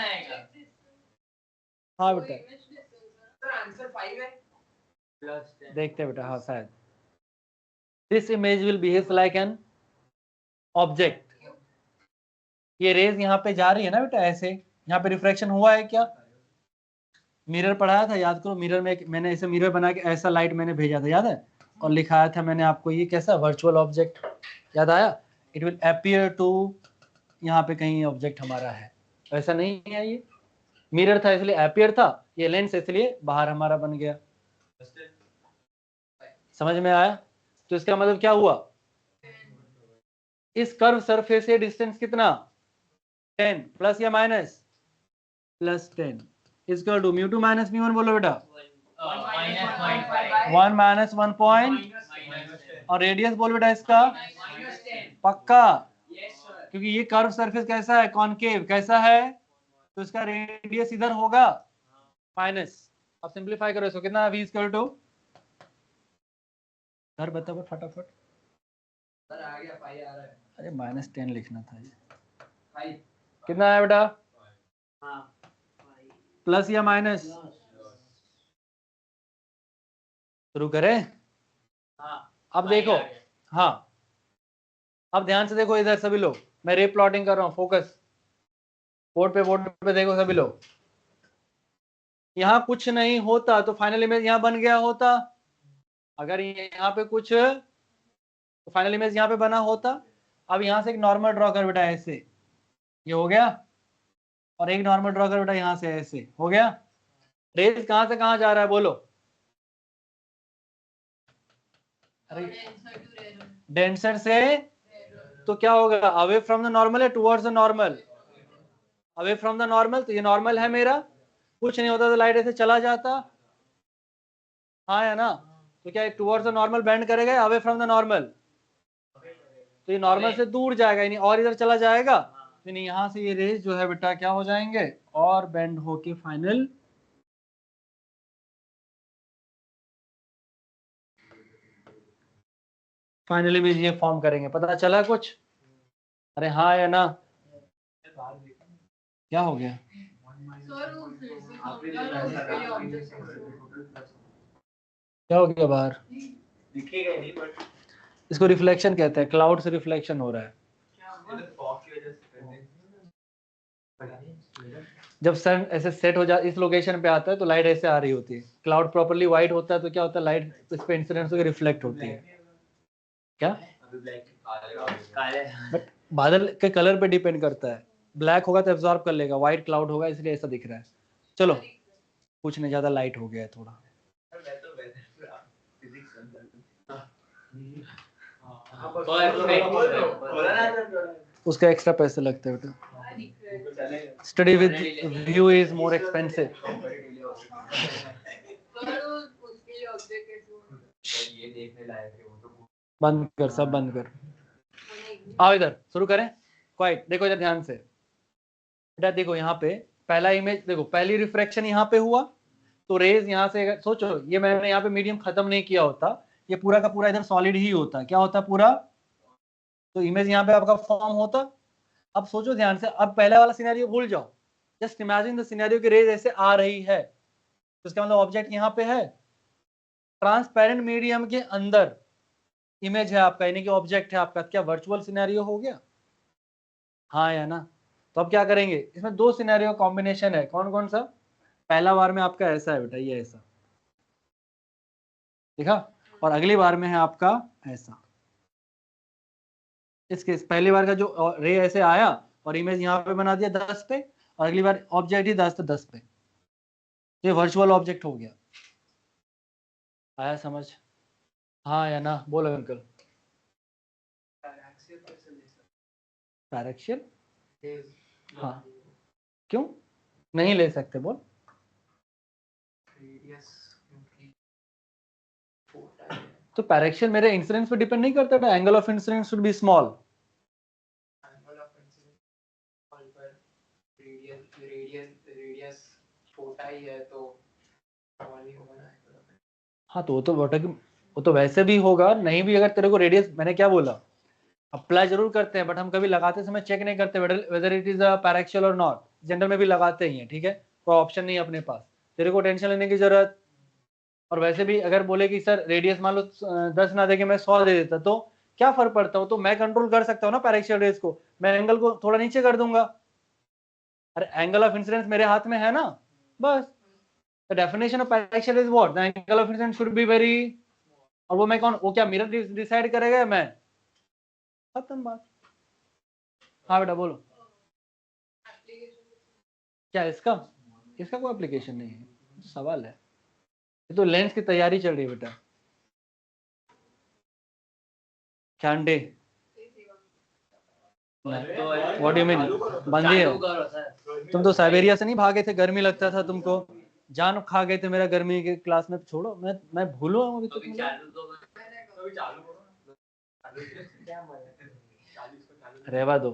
Speaker 2: आएगा।
Speaker 1: हाँ बेटा
Speaker 2: सर आंसर 5 है।
Speaker 1: देखते हैं बेटा। हाँ शायद this image will behave like an object. ये रेज यहाँ पे जा रही है ना बेटा ऐसे, यहाँ पे रिफ्रैक्शन हुआ है क्या? मिरर पढ़ाया था, याद करो। मिरर में मैंने ऐसे मिरर बना के ऐसा लाइट मैंने भेजा था, याद है? और लिखाया था मैंने आपको ये कैसा वर्चुअल ऑब्जेक्ट, याद आया? इट विल अपीयर टू, यहाँ पे कहीं ऑब्जेक्ट हमारा है, ऐसा नहीं है। ये मिरर था इसलिए अपीयर था, ये लेंस इसलिए बाहर हमारा बन गया। समझ में आया? तो इसका मतलब क्या हुआ? इस कर्व सरफेस से डिस्टेंस कितना? 10 प्लस या माइनस? +10 इसका टू μ2 माइनस μ1 बोलो बेटा 1 माइनस 1 पॉइंट और रेडियस बोल बेटा इसका पक्का, क्योंकि ये कर्व सरफेस कैसा है? कॉनकेव। कैसा है? तो इसका रेडियस इधर होगा माइनस। अब सिंपलीफाई करो इसको, कितना v इक्वल टू सर बताओ फटाफट।
Speaker 4: सर आ गया 5 आ रहा है।
Speaker 1: अरे -10 लिखना था ये।
Speaker 4: 5
Speaker 1: कितना है बेटा?
Speaker 2: हाँ
Speaker 1: प्लस या माइनस? शुरू करें?
Speaker 2: हाँ
Speaker 1: अब देखो, हाँ अब ध्यान से देखो इधर सभी लोग, मैं रे प्लॉटिंग कर रहा हूँ। फोकस बोर्ड पे देखो सभी लोग। यहाँ कुछ नहीं होता तो फाइनल इमेज यहाँ बन गया होता। अगर यहाँ पे कुछ तो फाइनल इमेज यहाँ पे बना होता। अब यहाँ से एक नॉर्मल ड्रॉ कर बेटा ऐसे, ये हो गया, और एक नॉर्मल ड्रॉ कर बेटा यहाँ से ऐसे, हो गया। रेज कहाँ से कहाँ जा रहा है बोलो? अरे डेंसर से, तो क्या होगा, अवे फ्रॉम द नॉर्मल है towards the normal, away from the normal, तो ये नॉर्मल है मेरा, कुछ नहीं होता तो लाइट ऐसे चला जाता, हाँ या ना? तो क्या टुवर्ड्स द नॉर्मल बेंड करेगा, अवे फ्रॉम द नॉर्मल, तो ये नॉर्मल से दूर जाएगा, यानी और इधर चला जाएगा, यानी यहाँ से ये रेज जो है बेटा क्या हो जाएंगे, और बेंड होके फाइनल फाइनली भी ये फॉर्म करेंगे। पता चला कुछ? अरे हाँ या ना? क्या हो गया? क्या हो गया बाहर?
Speaker 4: दिखेगा नहीं बट
Speaker 1: इसको रिफ्लेक्शन कहते हैं, क्लाउड से रिफ्लेक्शन हो रहा है। जब सन ऐसे सेट हो जाता, इस लोकेशन पे आता है तो लाइट ऐसे आ रही होती है, क्लाउड प्रॉपर्ली वाइट होता है तो क्या होता है, लाइट इस पे इंसिडेंस होकर रिफ्लेक्ट होती है। क्या? बट बादल के कलर पे डिपेंड करता है, ब्लैक होगा तो एब्जॉर्ब कर लेगा, व्हाइट क्लाउड होगा इसलिए ऐसा दिख रहा है। चलो कुछ नहीं, ज्यादा लाइट हो गया है थोड़ा। उसका एक्स्ट्रा पैसे लगते हैं बेटा, study with view is more expensive. बंद कर, सब बंद कर, आओ इधर शुरू करें। क्वाइट, देखो इधर ध्यान से बेटा, देखो यहाँ पे पहला इमेज, देखो पहली रिफ्रैक्शन यहाँ पे हुआ, तो रेज यहाँ से, अगर सोचो ये मैंने यहाँ पे मीडियम खत्म नहीं किया होता, ये पूरा का पूरा इधर सॉलिड ही होता, क्या होता पूरा, तो इमेज यहाँ पे आपका फॉर्म होता। अब सोचो ध्यान से, अब पहला वाला सिनेरियो भूल जाओ, जस्ट इमेजिन द सिनेरियो की रेज ऐसे आ रही है, तो इसका मतलब ऑब्जेक्ट यहाँ पे है, ट्रांसपेरेंट मीडियम के अंदर इमेज है आपका, यानी कि ऑब्जेक्ट है आपका, क्या वर्चुअल सिनेरियो हो गया? हाँ या ना? तो अब क्या करेंगे, इसमें दो सिनेरियो कॉम्बिनेशन है, कौन कौन सा? पहला बार में आपका ऐसा है बेटा, ये ऐसा देखा, और अगली बार में है आपका ऐसा। इसके पहली बार का जो रे ऐसे आया और इमेज यहाँ पे बना दिया 10 पे, और अगली बार ऑब्जेक्ट ही 10 तो 10 पे, ये वर्चुअल ऑब्जेक्ट हो गया। आया समझ? हाँ या ना? बोलो अंकल। डायरेक्शन, हाँ क्यों नहीं ले सकते बोल? तो डायरेक्शन मेरे इंसिडेंस पे डिपेंड नहीं करता, angle of incidence should B small. हाँ तो वो तो वैसे भी होगा, नहीं भी अगर तेरे को रेडियस, मैंने क्या बोला, अप्लाई जरूर करते हैं बट हम कभी लगाते समय चेक नहीं करते वेदर इट इज अ पैरेक्शियल और नॉट, जनरल में भी लगाते ही हैं, ठीक है, कोई ऑप्शन नहीं है अपने पास, तेरे को टेंशन लेने की जरूरत। और वैसे भी अगर बोले कि सर रेडियस मान लो 10 ना देके मैं 100 दे देता तो क्या फर्क पड़ता हो, तो मैं कंट्रोल कर सकता हूँ ना पैरेक्शियल रेज को, मैं एंगल को थोड़ा नीचे कर दूंगा, अरे एंगल ऑफ इंसिडेंस मेरे हाथ में है ना, बस। The definition of paraxial is what, the angle of incidence should be very, और वो मैं कौन, वो क्या मिरर डिसाइड करेगा, मैं, खत्म बात। हाँ बेटा बोलो। क्या इसका, इसका कोई एप्लीकेशन नहीं है, सवाल है, ये तो लेंस की तैयारी चल रही है बेटा। कैंडे, व्हाट डू मीन, बंदी है? तुम तो साइबेरिया से नहीं भागे थे, गर्मी लगता था तुमको, जान खा गए थे मेरा गर्मी के क्लास में, छोड़ो, मैं भूलो अभी तक, रहवा दो,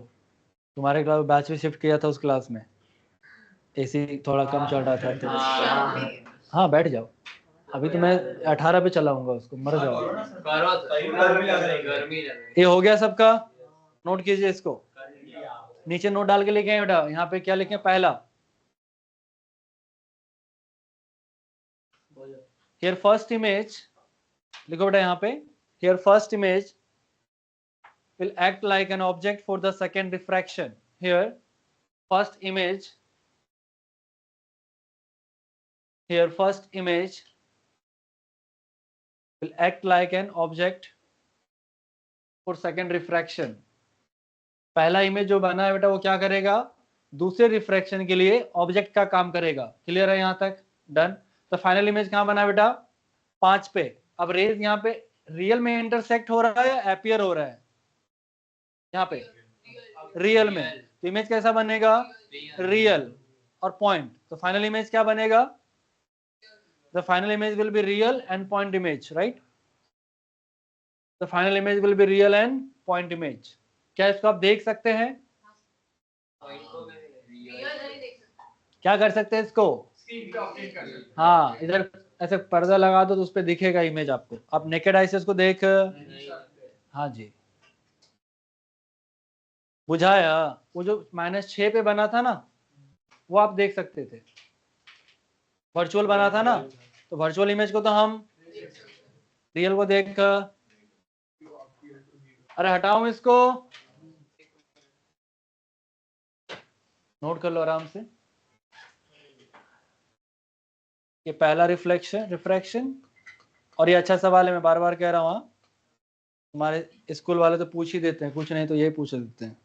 Speaker 1: तुम्हारे क्लास बैच भी शिफ्ट किया था, उस क्लास में एसी थोड़ा कम चल रहा था तो हाँ बैठ जाओ, अभी तो मैं 18 पे चलाऊंगा उसको, मर जाओ। ये हो गया सबका, नोट कीजिए इसको, नीचे नोट डाल के लिखे हैं बेटा, यहाँ पे क्या लिखे, पहला हियर फर्स्ट इमेज, लिखो बेटा यहाँ पे, here first image will act like an object for the second diffraction. Here first image will act like an object for second refraction. पहला इमेज जो बना है बेटा वो क्या करेगा, दूसरे रिफ्रैक्शन के लिए ऑब्जेक्ट का काम करेगा। क्लियर है यहाँ तक? डन। तो फाइनल इमेज कहाँ बना बेटा, 5 पे। अब रेज यहाँ पे रियल में इंटरसेक्ट हो रहा है या एपियर हो रहा है, यहाँ पे रियल में। तो इमेज कैसा बनेगा, रियल और पॉइंट। तो फाइनल इमेज क्या बनेगा, the final image will be real and point image, right? The final image will be real and point image. क्या इसको आप देख सकते हैं? क्या कर सकते हैं इसको? हाँ, इधर ऐसे पर्दा लगा दो तो उस पर दिखेगा इमेज आपको। आप नेकेड आई से उसको देख, हाँ जी, बुझाया। वो जो -6 पे बना था ना, वो आप देख सकते थे। वर्चुअल बना था ना, तो वर्चुअल इमेज को तो हम रियल को देख, अरे हटाओ इसको, नोट कर लो आराम से। ये पहला रिफ्रैक्शन। और ये अच्छा सवाल है, मैं बार बार कह रहा हूँ, हमारे स्कूल वाले तो पूछ ही देते हैं, कुछ नहीं तो ये पूछ देते हैं।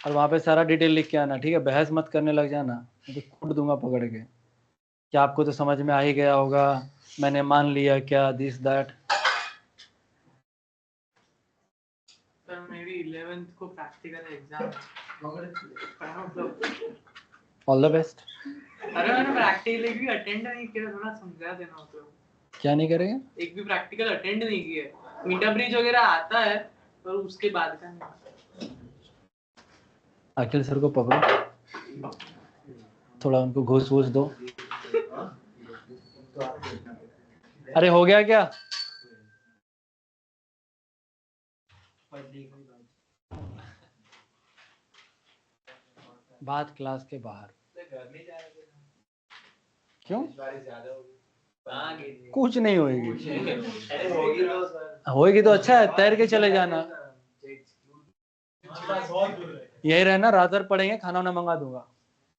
Speaker 1: और वहां पे सारा डिटेल लिख के आना, ठीक है? बहस मत करने लग जाना, तो कूट दूंगा पकड़ के। क्या आपको तो समझ में आ ही गया होगा, मैंने मान लिया क्या, दिस दैट।
Speaker 3: सर मेरी 11th को practical exam.
Speaker 1: All the best.
Speaker 3: अरे मैंने प्रैक्टिकल भी अटेंड नहीं किया, थोड़ा समझा देना तो।
Speaker 1: क्या नहीं करेंगे?
Speaker 3: एक भी प्रैक्टिकल अटेंड नहीं किया। मीटर ब्रिज वगैरह आता है पर उसके बाद का नहीं।
Speaker 1: अखिल सर को पकड़ो, थोड़ा उनको घूस वूस दो। अरे हो गया क्या? बात क्लास के बाहर। क्यों? कुछ नहीं होगी, होगी तो अच्छा है, तैर के चले जाना। यही रहना, रात भर पढ़ेंगे, खाना वाना मंगा दूंगा,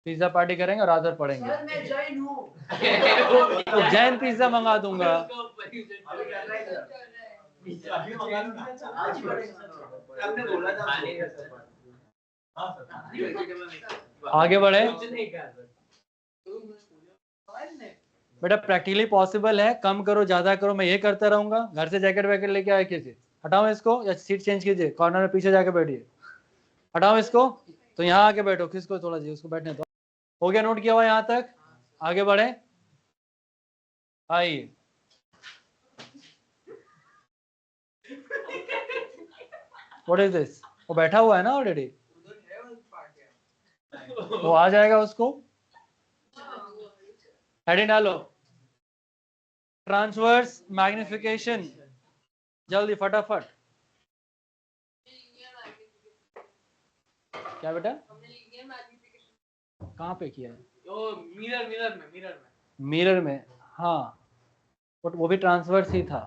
Speaker 1: पिज्जा पार्टी करेंगे, रात भर पढ़ेंगे।
Speaker 2: सर मैं जैन हूँ।
Speaker 1: तो जैन पिज्जा मंगा दूंगा। आगे बढ़े बेटा, प्रैक्टिकली पॉसिबल है, कम करो ज्यादा करो, मैं ये करता रहूंगा। घर से जैकेट वैकेट लेके आए किसी, हटाओ इसको, या सीट चेंज कीजिए, कॉर्नर में पीछे जाके बैठिए। हटाओ इसको, तो यहाँ आके बैठो, किसको थोड़ा जी उसको बैठने दो। हो गया, नोट किया हुआ यहाँ तक? आगे बढ़े, आइए। What is this? वो बैठा हुआ है ना ऑलरेडी, वो आ जाएगा, उसको हेडिंग डालो, ट्रांसवर्स मैग्निफिकेशन, जल्दी फटाफट। क्या बेटा? कहाँ पे किया है? मिरर में, हाँ, बट वो भी ट्रांसवर्स ही था।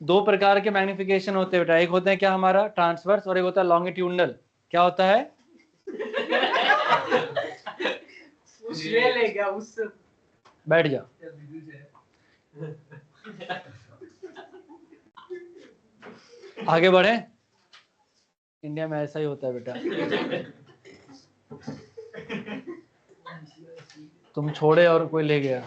Speaker 1: दो प्रकार के मैग्निफिकेशन होते हैं बेटा, एक होते हैं क्या हमारा ट्रांसवर्स, और एक होता है लॉन्गिट्यूडनल। क्या होता है? बैठ जा। आगे बढ़े, इंडिया में ऐसा ही होता है बेटा, तुम छोड़े और कोई ले गया।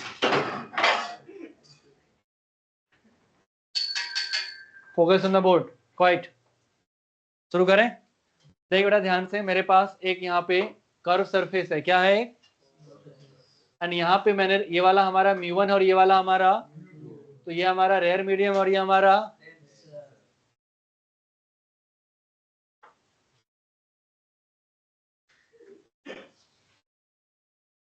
Speaker 1: Focus on the board, quite. शुरू करें। देखिए बेटा ध्यान से, मेरे पास एक यहाँ पे कर्व सरफेस है, क्या है? एंड यहाँ पे मैंने, ये वाला हमारा μ1 और ये वाला हमारा, तो ये हमारा रेयर मीडियम और ये हमारा,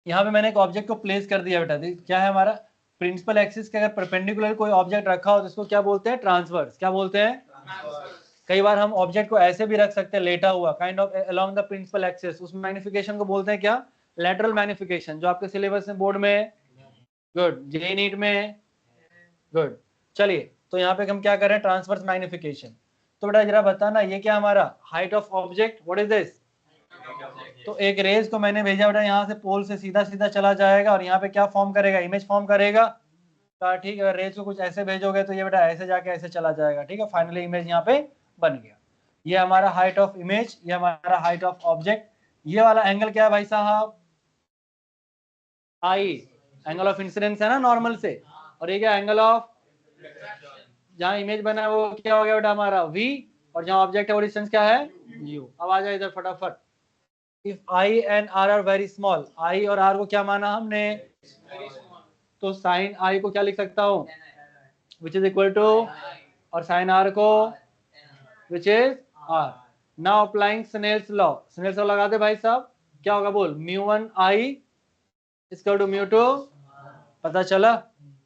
Speaker 1: यहाँ पे मैंने एक ऑब्जेक्ट को प्लेस कर दिया बेटा। क्या है हमारा प्रिंसिपल एक्सिस के अगर परपेंडिकुलर कोई ऑब्जेक्ट रखा हो तो इसको क्या बोलते हैं? ट्रांसवर्स। क्या बोलते हैं? कई बार हम ऑब्जेक्ट को ऐसे भी रख सकते हैं, लेटा हुआ, kind of along the principal axis, उस मैग्निफिकेशन को बोलते हैं क्या? लैटरल मैग्निफिकेशन, जो आपके सिलेबस में बोर्ड में, गुड, जेईई नीट में, गुड। चलिए, तो यहाँ पे हम क्या करें? Transverse magnification. तो बेटा जरा बताना, ये क्या हमारा height of object, what is this? तो एक रेज को मैंने भेजा बेटा यहाँ से पोल से सीधा सीधा चला जाएगा और यहाँ पे क्या फॉर्म करेगा, इमेज फॉर्म करेगा। तो ठीक है, रेज को कुछ ऐसे भेजोगे तो ये बेटा ऐसे जाके ऐसे चला जाएगा। ठीक है, फाइनली इमेज यहाँ पे बन गया। ये हमारा हाइट ऑफ इमेज, ये हमारा हाइट ऑफ ऑब्जेक्ट। ये वाला एंगल क्या है भाई साहब, आई, एंगल ऑफ इंसिडेंस है ना नॉर्मल से। और ये क्या एंगल ऑफ, जहाँ इमेज बना है वो क्या हो गया बेटा हमारा v, और जहाँ ऑब्जेक्ट है वो डिस्टेंस क्या है u। अब आ जाए इधर फटाफट। If i and r are very small, i और r को क्या माना हमने, तो साइन i को क्या लिख सकता हूँ, विच इज इक्वल टू, और साइन r को which is r। Now applying Snell's law, Snell's law लगा दे भाई साहब, क्या होगा बोल, μ1 i इक्वल टू μ2, पता चला।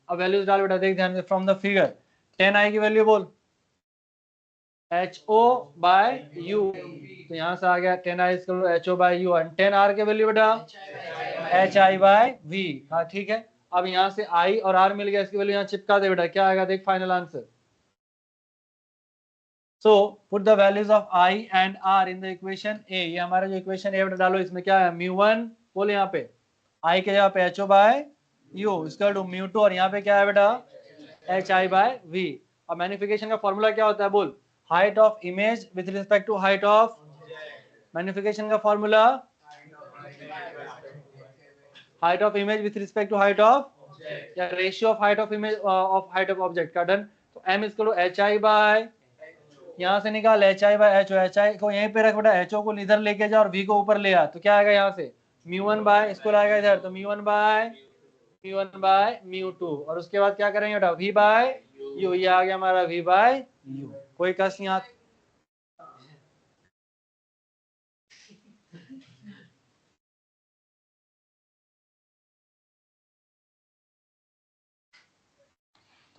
Speaker 1: अब वैल्यूज डाल बेटा, देख ध्यान से फ्रॉम द फिगर। 10i की वैल्यू बोल HO बाय U, तो यहाँ से आ गया 10i HO बाय U, और 10R के वैल्यू बेटा HI बाय V। हाँ ठीक है, अब यहाँ से I और R मिल गया, इसकी वैल्यू यहाँ चिपका दे बेटा, क्या आएगा देख final answer. So put the values of I and R in the equation A। ये हमारा जो इक्वेशन A बेटा डालो, इसमें क्या है μ1 बोले यहाँ पे I के जगह पे HO बाय U इसका टू μ2, और यहाँ पे क्या है बेटा HI बाय V। और मैग्निफिकेशन का फॉर्मूला क्या होता है बोल, height of image with respect to height of, magnification का formula height of image with respect to height of, या ratio of height of image of height of object का। डन। तो m is to HI by, यहाँ से निकाल HI बाय HO, HI को यहीं पे रख बेटा, HO को इधर लेके जा और V को ऊपर ले आ, तो क्या आएगा यहाँ से μ1 बाय, इसको लाएगा इधर, तो μ1 बाय μ2, और उसके बाद क्या करेंगे बेटा V बाय U, ये आ गया हमारा V बाय U। कोई कस यहाँ,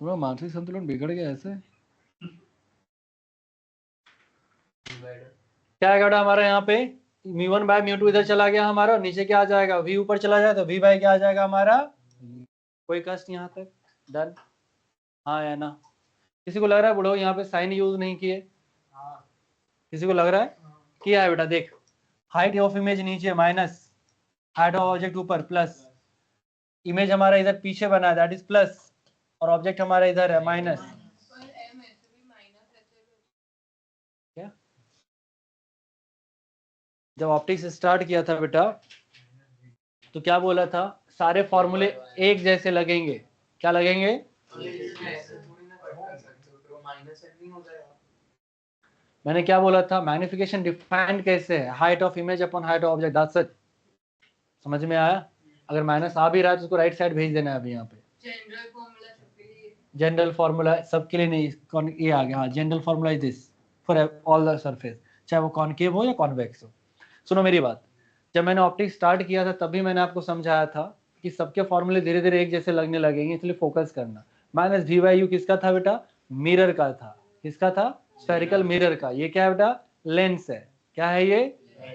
Speaker 1: थोड़ा मानसिक संतुलन बिगड़ गया ऐसे। क्या आएगा बेटा हमारा यहाँ पे μ1 बाय μ2 इधर चला गया हमारा, और नीचे क्या आ जाएगा V ऊपर चला जाए तो V बाय क्या आ जाएगा हमारा, कोई कष्ट यहाँ तक। डन, हाँ या ना। किसी को लग रहा है बुढ़ो यहाँ पे साइन यूज नहीं किए, किसी को लग रहा है किया है बेटा। देख हाइट ऑफ इमेज नीचे माइनस, हाइट ऑफ ऑब्जेक्ट ऊपर प्लस, इमेज हमारा इधर पीछे बना है दैट इज प्लस, और ऑब्जेक्ट हमारा इधर है माइनस। क्या जब ऑप्टिक्स स्टार्ट किया था बेटा तो क्या बोला था, सारे फॉर्मूले एक जैसे लगेंगे, क्या लगेंगे, मैंने क्या बोला था, मैग्निफिकेशन डिफाइंड कैसे है, height of image upon height of object, that's it. समझ में आया? अगर माइनस आ भी रहा है तो उसको राइट साइड भेज देना है अभी यहाँ पे। जनरल फॉर्मूला सबके लिए नहीं, ये आ गया, हाँ general formula is this for all the surface, चाहे वो कॉनकेव हो या कॉन्वेक्स हो। सुनो मेरी बात, जब मैंने ऑप्टिक्स स्टार्ट किया था तभी मैंने आपको समझाया था कि सबके फॉर्मूले धीरे धीरे एक जैसे लगने लगेंगे, इसलिए फोकस करना। माइनस V बाई U किसका था बेटा, मिरर का था। किसका था, स्फेरिकल मिरर का। ये क्या है बेटा, लेंस है। क्या है ये,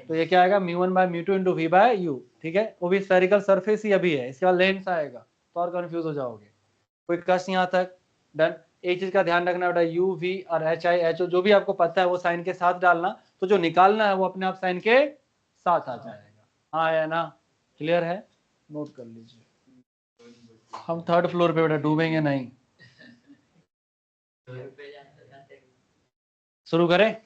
Speaker 1: तो ये क्या आएगा μ1 by μ2 into V by U, ठीक है, वो भी स्फेरिकल सरफेस ही अभी है, इसके बाद लेंस आएगा तो और कंफ्यूज हो जाओगे। कोई कष्ट यहाँ तक? डन। एक चीज का ध्यान रखना बेटा, U V और HI HO जो भी आपको पता है वो साइन के साथ डालना, तो जो निकालना है वो अपने आप साइन के साथ आ जाएगा। हाँ या ना, क्लियर है? नोट कर लीजिए। हम 3rd फ्लोर पे बेटा, डूबेंगे नहीं। शुरू करें?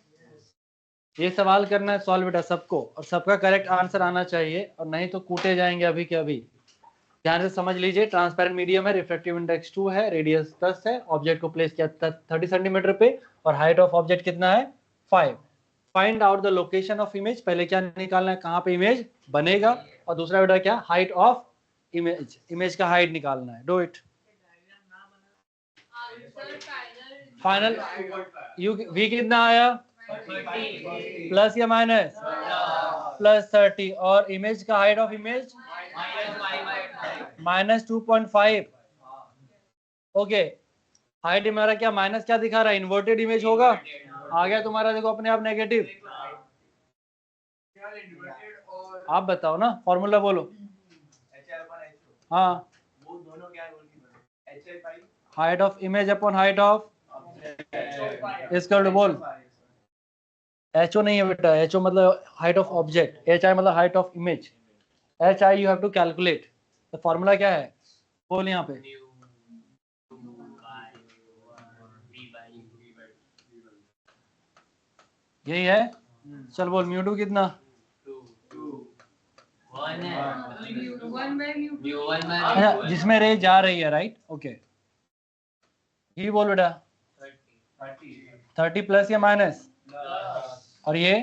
Speaker 1: ये सवाल करना है सॉल्व बेटा सबको, और सबका करेक्ट आंसर आना चाहिए, और नहीं तो कूटे जाएंगे अभी के अभी। ध्यान से समझ लीजिए, ट्रांसपेरेंट मीडियम है, रिफ्रैक्टिव इंडेक्स 2 है, रेडियस 10 है, ऑब्जेक्ट को प्लेस किया 30 सेंटीमीटर पे, और हाइट ऑफ ऑब्जेक्ट कितना है 5। Find out the location of image, पहले क्या निकालना है, कहाँ पे इमेज बनेगा, और दूसरा बेटा क्या, हाइट ऑफ इमेज, इमेज का हाइट निकालना है। Do it. Final you V कितना आया, प्लस या माइनस, प्लस 30, और इमेज का height of image minus 2.5। Okay, height हमारा क्या माइनस क्या दिखा रहा है, इन्वर्टेड इमेज होगा। आ गया तुम्हारा, देखो अपने आप नेगेटिव। आप बताओ ना, फॉर्मूला बोलो। हाँ, height of image upon height of, इसका बोल एच ओ नहीं है बेटा, एच ओ मतलब height of object, H I मतलब height of image, H I you have to calculate. तो फॉर्मूला क्या है बोल यहाँ पे, यही है। चल बोल म्यू टू कितना,
Speaker 5: 1 by mu2
Speaker 1: अच्छा जिसमें रे जा रही है, राइट, ओके। ये बोल बेटा 30 प्लस या माइनस, और ये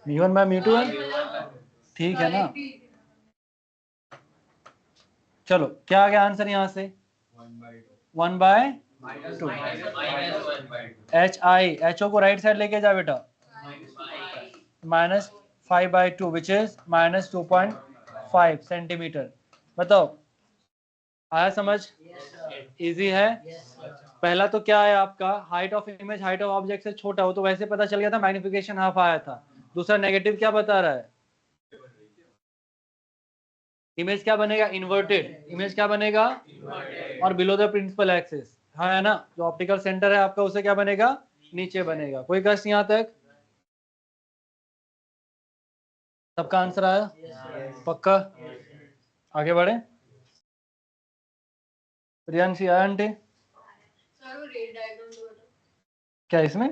Speaker 1: mu one by mu two है, ठीक है ना। चलो क्या आ गया आंसर यहाँ से, 1 by 2। H I, H O को राइट साइड लेके जा बेटा, -5/2 विच इज -2.5 सेंटीमीटर। बताओ आया समझ, इजी है। पहला तो क्या है आपका, height of image height of object से छोटा हो तो वैसे पता चल गया था, मैग्निफिकेशन हाफ आया था। दूसरा नेगेटिव क्या बता रहा है, इमेज क्या बनेगा, इन्वर्टेड, इमेज क्या बनेगा, और बिलो द प्रिंसिपल एक्सिस, हाँ है ना, जो ऑप्टिकल सेंटर है आपका उसे क्या बनेगा, नीचे बनेगा। कोई कष्ट यहाँ तक, सबका आंसर आया, पक्का, आगे बढ़े। प्रियांशी आया आंटी, क्या इसमें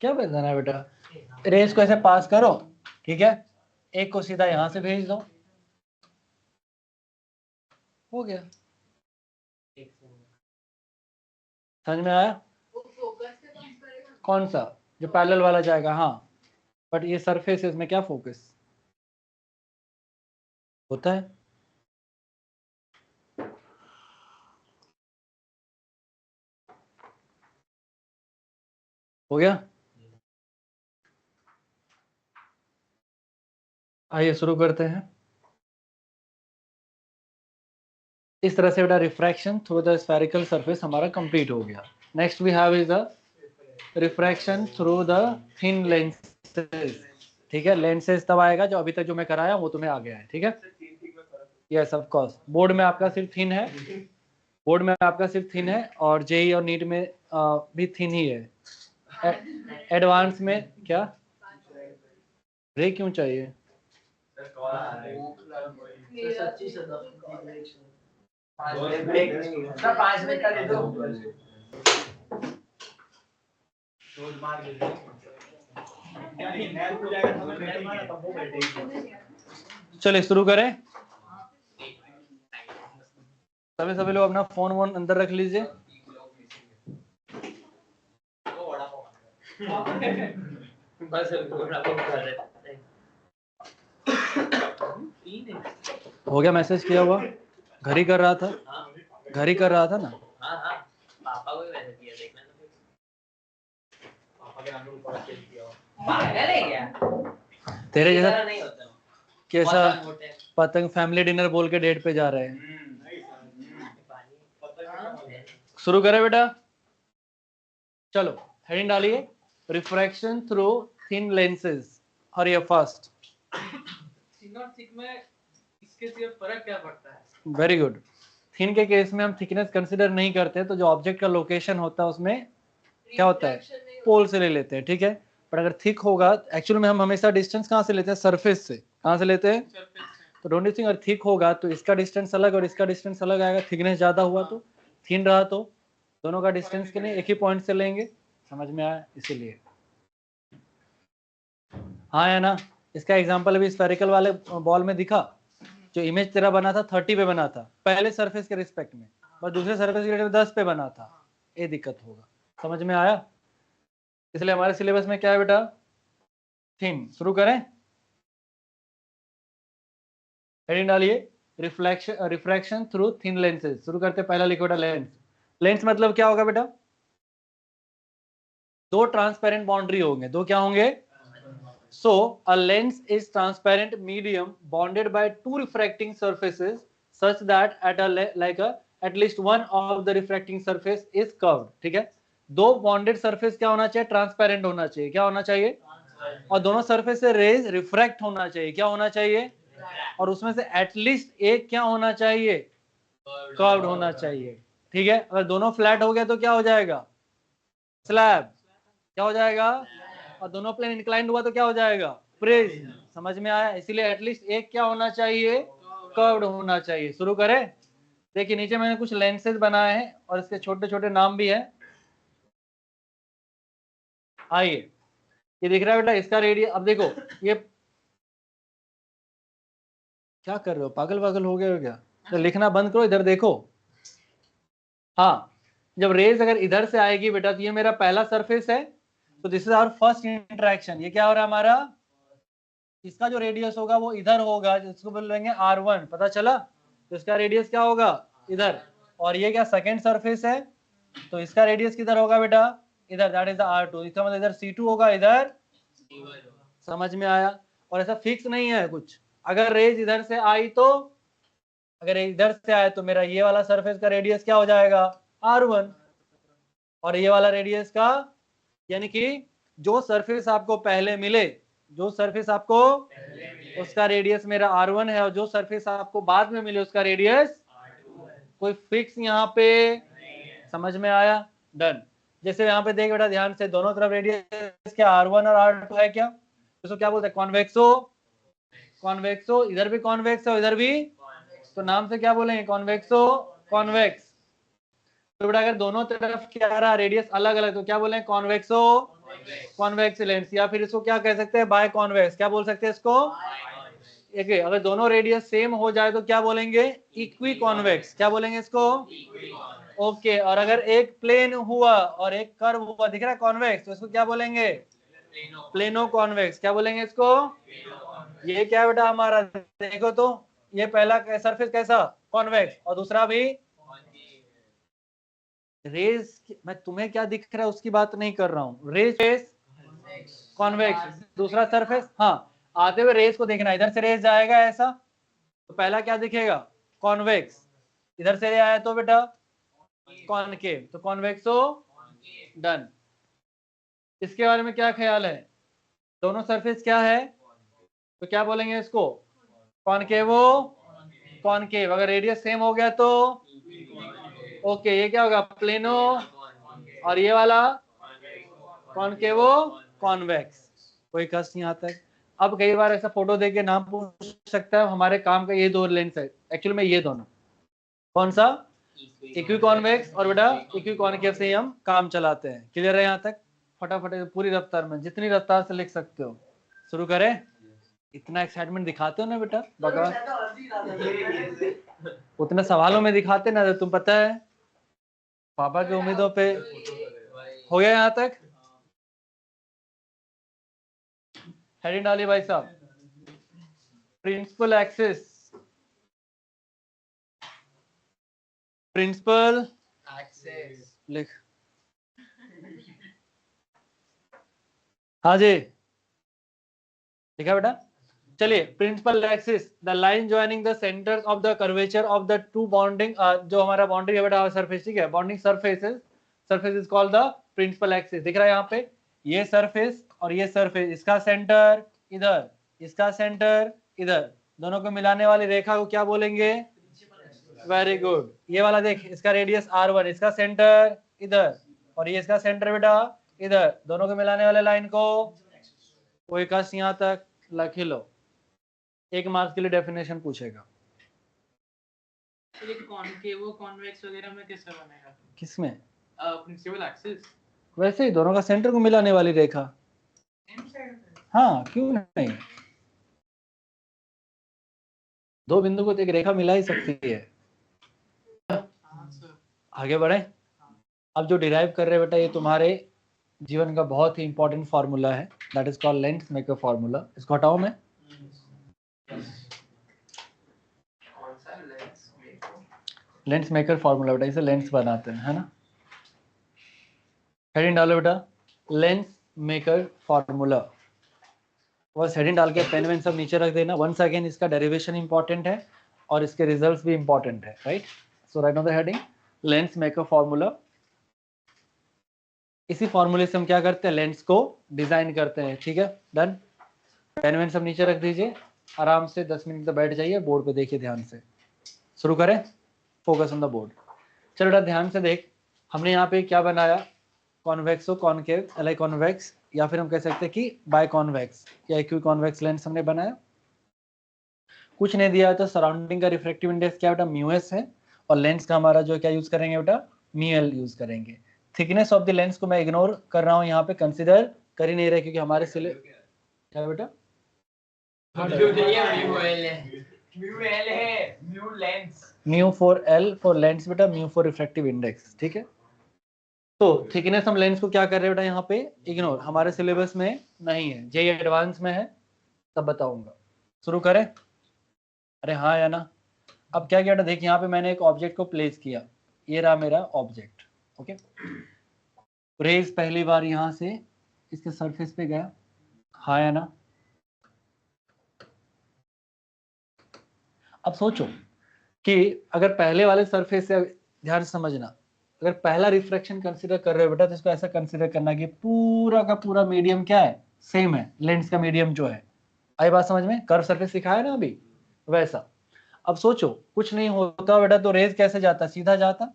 Speaker 1: क्या बताना है बेटा, रेस को ऐसे पास करो, ठीक है, एक को सीधा यहां से भेज दो, हो गया। समझ में आया, कौन सा, जो पैरेलल वाला जाएगा, हाँ, बट ये सरफेस में क्या फोकस होता है। हो गया, आइए शुरू करते हैं। इस तरह से बेटा refraction through the spherical surface हमारा कंप्लीट हो गया। Next we have is the refraction through the thin lenses, ठीक है, लेंसेज तब आएगा जो अभी तक जो मैं कराया वो तुम्हें आ गया है, ठीक है। यस ऑफ कोर्स, बोर्ड में आपका सिर्फ थिन है, बोर्ड में आपका सिर्फ थिन है, और जेई और नीट में भी थिन ही है। एडवांस में क्या रे क्यों चाहिए, चलिए शुरू करें। सभी लोग अपना फोन वोन अंदर रख लीजिए। हो गया, मैसेज किया हुआ, घर ही कर रहा था, घर ही कर रहा था ना।
Speaker 2: पापा को भी वैसे किया, देखना
Speaker 1: तेरे जैसा
Speaker 2: नहीं होता,
Speaker 1: कैसा पतंग फैमिली डिनर बोल के डेट पे जा रहे हैं। शुरू करें बेटा, चलो हेडिंग डालिए, रिफ्रैक्शन थ्रू थिन लेंसेज, हरी फास्ट।
Speaker 3: थिन और थिक में इसके सिर्फ फर्क क्या पड़ता है?
Speaker 1: वेरी गुड, थिन के केस में हम थिकनेस कंसीडर नहीं करते, तो जो ऑब्जेक्ट का लोकेशन होता है उसमें क्या होता है, पोल से ले लेते हैं, ठीक है। पर अगर थिक होगा, एक्चुअल में हम हमेशा डिस्टेंस कहाँ से लेते हैं, सरफेस से, कहाँ से लेते हैं, तो डोंट यू थिंक अगर थिक होगा तो इसका डिस्टेंस अलग और इसका डिस्टेंस अलग आएगा, थिकनेस ज्यादा हुआ तो, थिन रहा तो दोनों का डिस्टेंस के लिए एक ही पॉइंट से लेंगे। समझ में आया, इसीलिए हाँ है ना। इसका एग्जांपल अभी स्फेरिकल वाले बॉल में दिखा, जो इमेज तेरा बना था 30 पे बना था पहले सरफेस के रिस्पेक्ट में, और दूसरे सरफेस के 10 पे बना था, ये दिक्कत होगा। समझ में आया, इसलिए हमारे सिलेबस में क्या है बेटा, थिन। शुरू करें, हेडिंग डालिए, रिफ्रैक्शन थ्रू थिन लेंसेज। शुरू करते, पहला लिखो बेटा लेंस। लेंस मतलब क्या होगा बेटा, दो ट्रांसपेरेंट बाउंड्री होंगे, दो क्या होंगे, so a lens is transparent medium bonded by two refracting surfaces such that at least one of the refracting surface is curved, ठीक है। दो बॉन्डेड सरफेस क्या होना चाहिए, ट्रांसपेरेंट होना चाहिए, क्या होना चाहिए, और दोनों सरफेस से रेज रिफ्रैक्ट होना चाहिए, क्या होना चाहिए, और उसमें से एटलीस्ट एक क्या होना चाहिए, कर्व्ड होना चाहिए, ठीक है, अगर दोनों फ्लैट हो गया तो क्या हो जाएगा, स्लैब। क्या हो जाएगा, और दोनों प्लेन इंक्लाइंड हुआ तो क्या हो जाएगा, प्रिज्म। समझ में आया, इसीलिए एटलीस्ट एक क्या होना चाहिए, कर्व्ड होना चाहिए। शुरू करें। देखिए नीचे मैंने कुछ लेंसेज बनाए हैं और इसके छोटे छोटे नाम भी है। आइए, ये दिख रहा है बेटा, इसका रेडियस, अब देखो ये क्या कर रहे हो, पागल पागल हो गए हो क्या, तो लिखना बंद करो, इधर देखो। हाँ, जब रेज अगर इधर से आएगी बेटा तो ये मेरा पहला सरफेस है, तो this is our first interaction. ये क्या हो रहा है हमारा, इसका जो रेडियस होगा वो इधर होगा, जिसको बोल लेंगे R1, पता चला। तो इसका रेडियस क्या होगा, इधर। और ये क्या सेकेंड सरफेस है, तो इसका रेडियस किधर होगा बेटा, इधर, दैट इज द R2। इसका मतलब इधर C2 होगा, इधर। समझ में आया। और ऐसा फिक्स नहीं है कुछ, अगर रेज इधर से आई तो, अगर इधर से आए तो मेरा ये वाला सरफेस का रेडियस क्या हो जाएगा, R1, और ये वाला रेडियस का, यानी कि जो सरफेस आपको पहले मिले, जो सरफेस आपको उसका रेडियस मेरा R1 है, और जो सरफेस आपको बाद में मिले उसका रेडियस कोई फिक्स यहाँ पे। समझ में आया, डन। जैसे यहाँ पे देख बेटा ध्यान से, दोनों तरफ रेडियस क्या, R1 और R2 है क्या, इसको क्या बोलते हैं, कॉन्वेक्सो। कॉन्वेक्सो, इधर भी कॉन्वेक्स है, इधर भी, तो नाम से क्या बोलेंगे, कॉन्वेक्सो कॉन्वेक्स। तो बेटा अगर दोनों तरफ क्या रहा रेडियस अलग अलग, तो क्या बोलेंगे, कॉन्वेक्सो कॉन्वेक्स लेंस, या फिर इसको क्या कह सकते हैं, बाय कॉन्वेक्स। क्या बोल सकते हैं इसको, एक, अगर दोनों रेडियस सेम हो जाए तो क्या बोलेंगे, इक्वी कॉन्वेक्स। क्या बोलेंगे इसको, ओके। और अगर एक प्लेन हुआ और एक कर्व हुआ, दिख रहा है कॉन्वेक्स, तो इसको क्या बोलेंगे, प्लेनो कॉन्वेक्स। क्या बोलेंगे इसको, ये क्या बेटा हमारा, देखो तो ये पहला सरफेस कैसा, कॉन्वेक्स, और दूसरा भी रेज। मैं तुम्हें क्या दिख रहा है उसकी बात नहीं कर रहा हूँ, रेज फेस कॉन्वेक्स, दूसरा सरफेस। हाँ, आते हुए रेज को देखना, इधर से रेज जाएगा ऐसा, तो पहला क्या दिखेगा, कॉन्वेक्स। इधर से आया तो बेटा कॉनकेव, तो कॉन्वेक्सो, डन। इसके बारे में क्या ख्याल है, दोनों सरफेस क्या है, तो क्या बोलेंगे इसको, कॉनकेवो कॉनकेव। अगर रेडियस सेम हो गया तो ओके, ये क्या होगा, प्लेनो, और ये वाला कॉनकेवो कॉन्वेक्स। कोई कष्ट नहीं आता है। अब कई बार ऐसा फोटो देके नाम पूछ सकता है, हमारे काम का ये दो लेंस है एक्चुअली में, ये दोनों कौन सा, इक्वी कॉन्वेक्स और बेटा इक्वी कॉनकेव से ही हम काम चलाते हैं। क्लियर है यहाँ तक, फटाफट पूरी रफ्तार में, जितनी रफ्तार से लिख सकते हो। शुरू करें। इतना एक्साइटमेंट दिखाते हो ना बेटा, बकवास उतने सवालों में दिखाते ना, तुम पता है पापा की उम्मीदों पे हो गया यहाँ तक। हेडिंग डालिए भाई साहब, प्रिंसिपल एक्सिस, प्रिंसिपल एक्सिस लिख। हाँ जी, लिखा बेटा। चलिए, principal axis, the line joining the centre of the curvature of the two bounding, जो हमारा बाउंड्री है बेटा सरफेस, ठीक है, bounding surfaces, surface is called the principal axis. दिख रहा है यहाँ पे, ये सरफेस और ये सरफेस, इसका सेंटर इधर, इसका सेंटर इधर, दोनों को मिलाने वाली रेखा को क्या बोलेंगे, वेरी गुड। ये वाला देख, इसका रेडियस R1, इसका सेंटर इधर, और ये इसका सेंटर बेटा इधर, दोनों को मिलाने वाले लाइन को, कोई कष्ट यहाँ तक, लिख लो। एक मार्क्स के लिए डेफिनेशन पूछेगा।
Speaker 3: ये कॉनकेव कॉन्वेक्स वगैरह में कैसे बनेगा,
Speaker 1: किसमें,
Speaker 3: प्रिंसिपल एक्सिस,
Speaker 1: वैसे ही दोनों का सेंटर को मिलाने वाली रेखा। हाँ क्यों नहीं, दो बिंदु को तो एक रेखा मिला ही सकती है। आगे बढ़े। अब जो डिराइव कर रहे हैं बेटा, ये तुम्हारे जीवन का बहुत ही इंपॉर्टेंट फॉर्मूला है, that is called lens maker formula. इसको हटाओ मैं, लेंस मेकर फॉर्मूला बेटा, इसे लेंस बनाते हैं, है ना। हेडिंग डालो बेटा, लेंस मेकर फॉर्मूला। बस हेडिंग डाल के पेन वेन सब नीचे रख देना। वंस अगेन इसका डेरिवेशन इंपॉर्टेंट है और इसके रिजल्ट्स भी इंपॉर्टेंट है, right. So right on the heading lens maker formula. इसी फॉर्मूले से हम क्या करते हैं, लेंस को डिजाइन करते हैं, ठीक है, डन। पेन वेन सब नीचे रख दीजिए, आराम से 10 मिनट तक बैठ जाइए, बोर्ड पे देखिए ध्यान से। शुरू करें, फोकस ऑन द बोर्ड। चलो बेटा ध्यान से देख, हमने यहाँ पे क्या बनाया, कॉन्वेक्सो कॉनकेव एलाई कॉन्वेक्स, या फिर हम कह सकते हैं कि बाय कॉन्वेक्स या इक्वी कॉन्वेक्स लेंस हमने बनाया। कुछ नहीं दिया तो सराउंडिंग का रिफ्रैक्टिव इंडेक्स क्या बेटा म्यू एस है, और लेंस का हमारा जो क्या यूज करेंगे बेटा म्यू एल यूज करेंगे। थिकनेस ऑफ द लेंस को मैं इग्नोर कर रहा हूँ, यहाँ पे कंसिडर कर ही नहीं रहे क्योंकि हमारे सिले क्या बेटा mu for L for Lenz बेटा, म्यू फॉर रिफ्रैक्टिव इंडेक्स, ठीक है। तो थिकनेस हम लेंस को क्या कर रहे हैं बेटा यहाँ पे इग्नोर, हमारे सिलेबस में नहीं है, जेई एडवांस में है, तब बताऊंगा। शुरू करें? अरे हाँ या ना। अब क्या किया, देख यहाँ पे मैंने एक ऑब्जेक्ट को प्लेस किया, ये रहा मेरा ऑब्जेक्ट, ओके। रेज पहली बार यहाँ से इसके सरफेस पे गया, हाँ या ना। अब सोचो कि अगर पहले वाले सरफेस से, ध्यान से समझना, अगर पहला रिफ्रैक्शन कंसीडर कर रहे हो बेटा तो इसको ऐसा कंसीडर करना कि पूरा का पूरा मीडियम क्या है, सेम है, लेंस का मीडियम जो है। आई बात समझ में? कर्व सरफेस सिखाया ना अभी, वैसा। अब सोचो कुछ नहीं होता बेटा तो रेज कैसे जाता, सीधा जाता,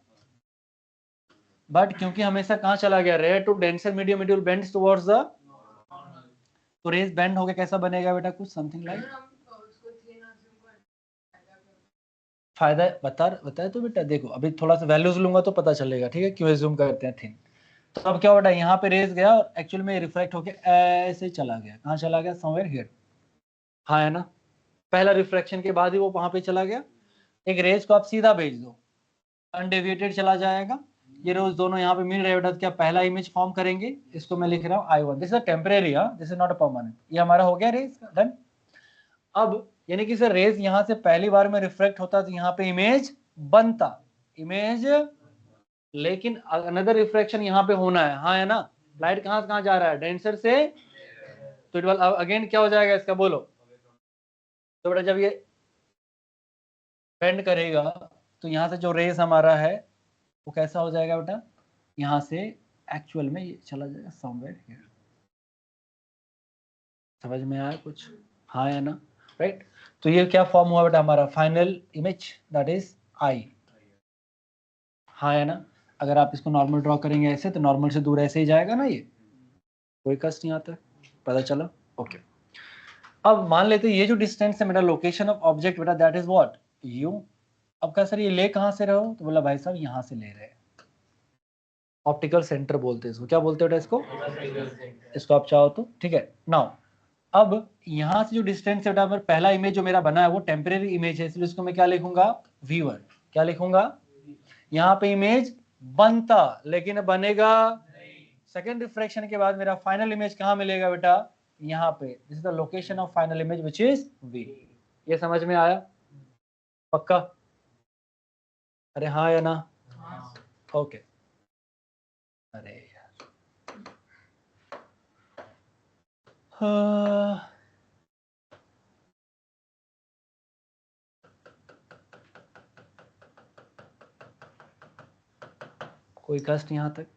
Speaker 1: बट क्योंकि हमेशा कहां चला गया, rare to denser medium, it will bends towards the, तो रेज बेंड होके कैसा बनेगा बेटा, कुछ समथिंग लाइक, फायदा बताया तो बेटा, देखो अभी थोड़ा सा वैल्यूज लूंगा तो पता चलेगा, ठीक है, क्यों जूम करते हैं थिन। तो अब क्या बेटा यहाँ पे रेज गया और एक्चुअल में रिफ्लेक्ट होके ऐसे चला गया, कहाँ चला गया, समवेयर हियर, हाँ है ना। पहला रिफ्रैक्शन के बाद ही वो वहां पे चला गया। एक रेज को आप सीधा भेज दो, अनडेविएटेड चला जाएगा, ये रोज दोनों यहाँ पे मिल रहे बेटा, क्या पहला इमेज फॉर्म करेंगे, इसको मैं लिख रहा हूँ I1, this is temporary, this is not a permanent, ये हमारा हो गया रेज डन। अब यानी कि सर रेज यहाँ से पहली बार में रिफ्लेक्ट होता तो यहाँ पे इमेज बनता, इमेज, लेकिन अनदर रिफ्रैक्शन यहाँ पे होना है, हाँ है ना। लाइट कहाँ से कहाँ जा रहा है, डेंसर से, तो इट विल अगेन क्या हो जाएगा इसका, बोलो। तो बेटा जब ये बेंड करेगा तो यहाँ से जो रेस हमारा है वो कैसा हो जाएगा बेटा, यहाँ से एक्चुअल में ये चला जाएगा समवेयर हियर। समझ में आया कुछ, हाँ या ना, राइट। तो ये क्या फॉर्म हुआ बेटा हमारा final image, that is I, हाँ या ना। अगर आप इसको नॉर्मल ड्रॉ करेंगे ऐसे तो नॉर्मल से दूर ऐसे ही जाएगा ना, ये कोई कष्ट नहीं आता, पता चला, ओके। अब मान लेते ये जो डिस्टेंस है मेरा लोकेशन ऑफ ऑब्जेक्ट बेटा, दैट इज व्हाट यू। अब क्या सर ये ले कहां से रहे हो, तो बोला भाई साहब यहां से ले रहे हैं, ऑप्टिकल सेंटर बोलते हैं इसको, क्या बोलते हैं इसको, इसको आप चाहो तो, ठीक है। नाउ अब यहां से जो डिस्टेंस है बेटा, पहला इमेज जो मेरा बना है वो टेम्परेरी इमेज है, इसलिए इसको मैं क्या लिखूंगा V1, क्या लिखूंगा, यहाँ पे इमेज बनता लेकिन बनेगा, सेकेंड रिफ्रैक्शन के बाद मेरा फाइनल इमेज कहाँ मिलेगा बेटा, यहाँ पे, this is the location of final image which is V। ये समझ में आया पक्का, अरे हाँ या ना, ओके। अरे यार कोई कष्ट यहाँ तक।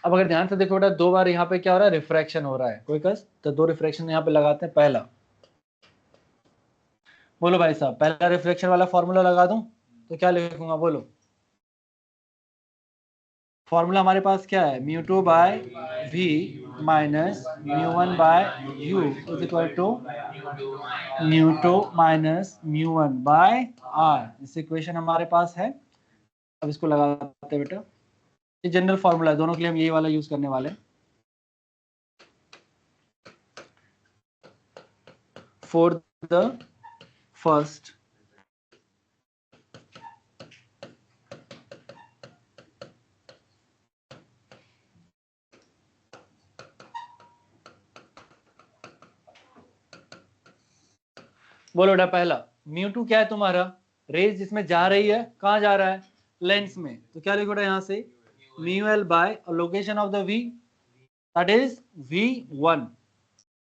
Speaker 1: अब अगर ध्यान से देखो बेटा दो बार यहाँ पे क्या हो रहा है, रिफ्रैक्शन हो रहा है, कोई कष्ट, तो दो रिफ्रैक्शन यहाँ पे लगाते हैं। पहला बोलो भाई साहब, पहला रिफ्लेक्शन वाला फॉर्मूला लगा दूं तो क्या लिखूंगा, बोलो। फॉर्मूला हमारे पास क्या है, μ2 by v minus μ1 by u is equal to μ2 minus μ1 by r। इस इक्वेशन हमारे पास है। अब इसको लगाते हैं बेटा, ये जनरल फॉर्मूला है, दोनों के लिए हम यही वाला यूज करने वाले हैं। फॉर द फर्स्ट बोलो बेटा, पहला μ2 क्या है तुम्हारा, रेज जिसमें जा रही है, कहां जा रहा है, लेंस में, तो क्या लिखो यहाँ से μl by location of the v, that is v1।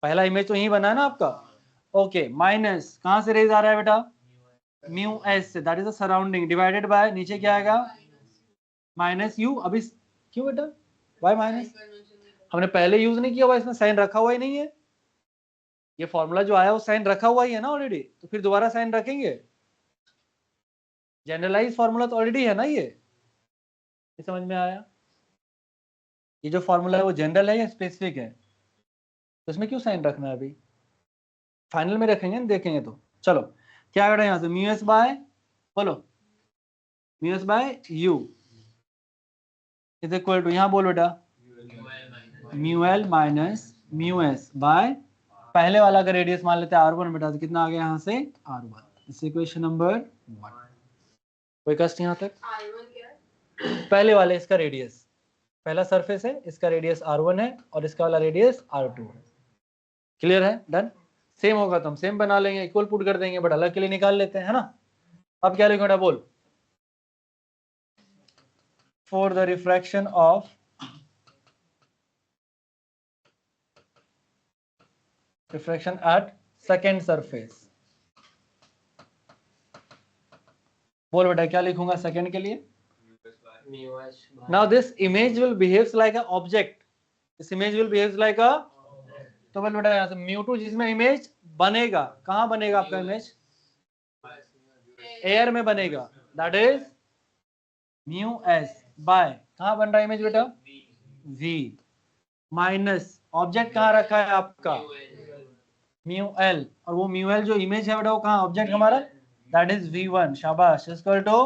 Speaker 1: पहला इमेज तो यही बना है ना आपका, ओके। माइनस कहां से रेज आ रहा है बेटा, μs से, that is the surrounding, divided by नीचे क्या आएगा माइनस u। अभी क्यों बेटा वाई माइनस, हमने पहले यूज नहीं किया हुआ, इसमें साइन रखा हुआ ही नहीं है, ये फॉर्मूला जो आया वो साइन रखा हुआ ही है ना ऑलरेडी, तो फिर दोबारा साइन रखेंगे, जनरलाइज फॉर्मूला तो ऑलरेडी है ना ये, ये समझ में आया? ये जो फॉर्मूला है वो जनरल है या स्पेसिफिक है? तो इसमें क्यों साइन रखना है? अभी फाइनल में रखेंगे ना, देखेंगे तो। चलो क्या करें यहाँ से, म्यू एस बाय, बोलो mu S by U is equal to, यहाँ बोलो बेटा, mu L minus mu S by, पहले वाला का रेडियस मान लेते हैं R1 बेटा, तो कितना आ गया यहाँ से R1। इस इक्वेशन नंबर 1। कोई कष्ट यहाँ तक? पहले वाले इसका रेडियस, पहला सरफेस है, इसका रेडियस R1 है और इसका वाला रेडियस R2 है। क्लियर है? डन। सेम होगा तो हम सेम बना लेंगे, इक्वल पुट कर देंगे, बट अलग के लिए निकाल लेते हैं, है ना। अब क्या लिखूंगा बोल, for the refraction of refraction at second surface, बोल बेटा क्या लिखूंगा सेकंड के लिए? Now this image will behaves like a object, this image will behaves like a, तो बोल बेटा यहाँ से μ2 जिसमें इमेज बनेगा, कहाँ बनेगा आपका इमेज? एयर में बनेगा, दैट इज μs बाय, कहाँ बन रहा है इमेज बेटा? v माइनस ऑब्जेक्ट कहाँ रखा है आपका? μl, और वो μl जो इमेज है बेटा वो कहाँ ऑब्जेक्ट हमारा? दैट इज v1, शाबाश, equal to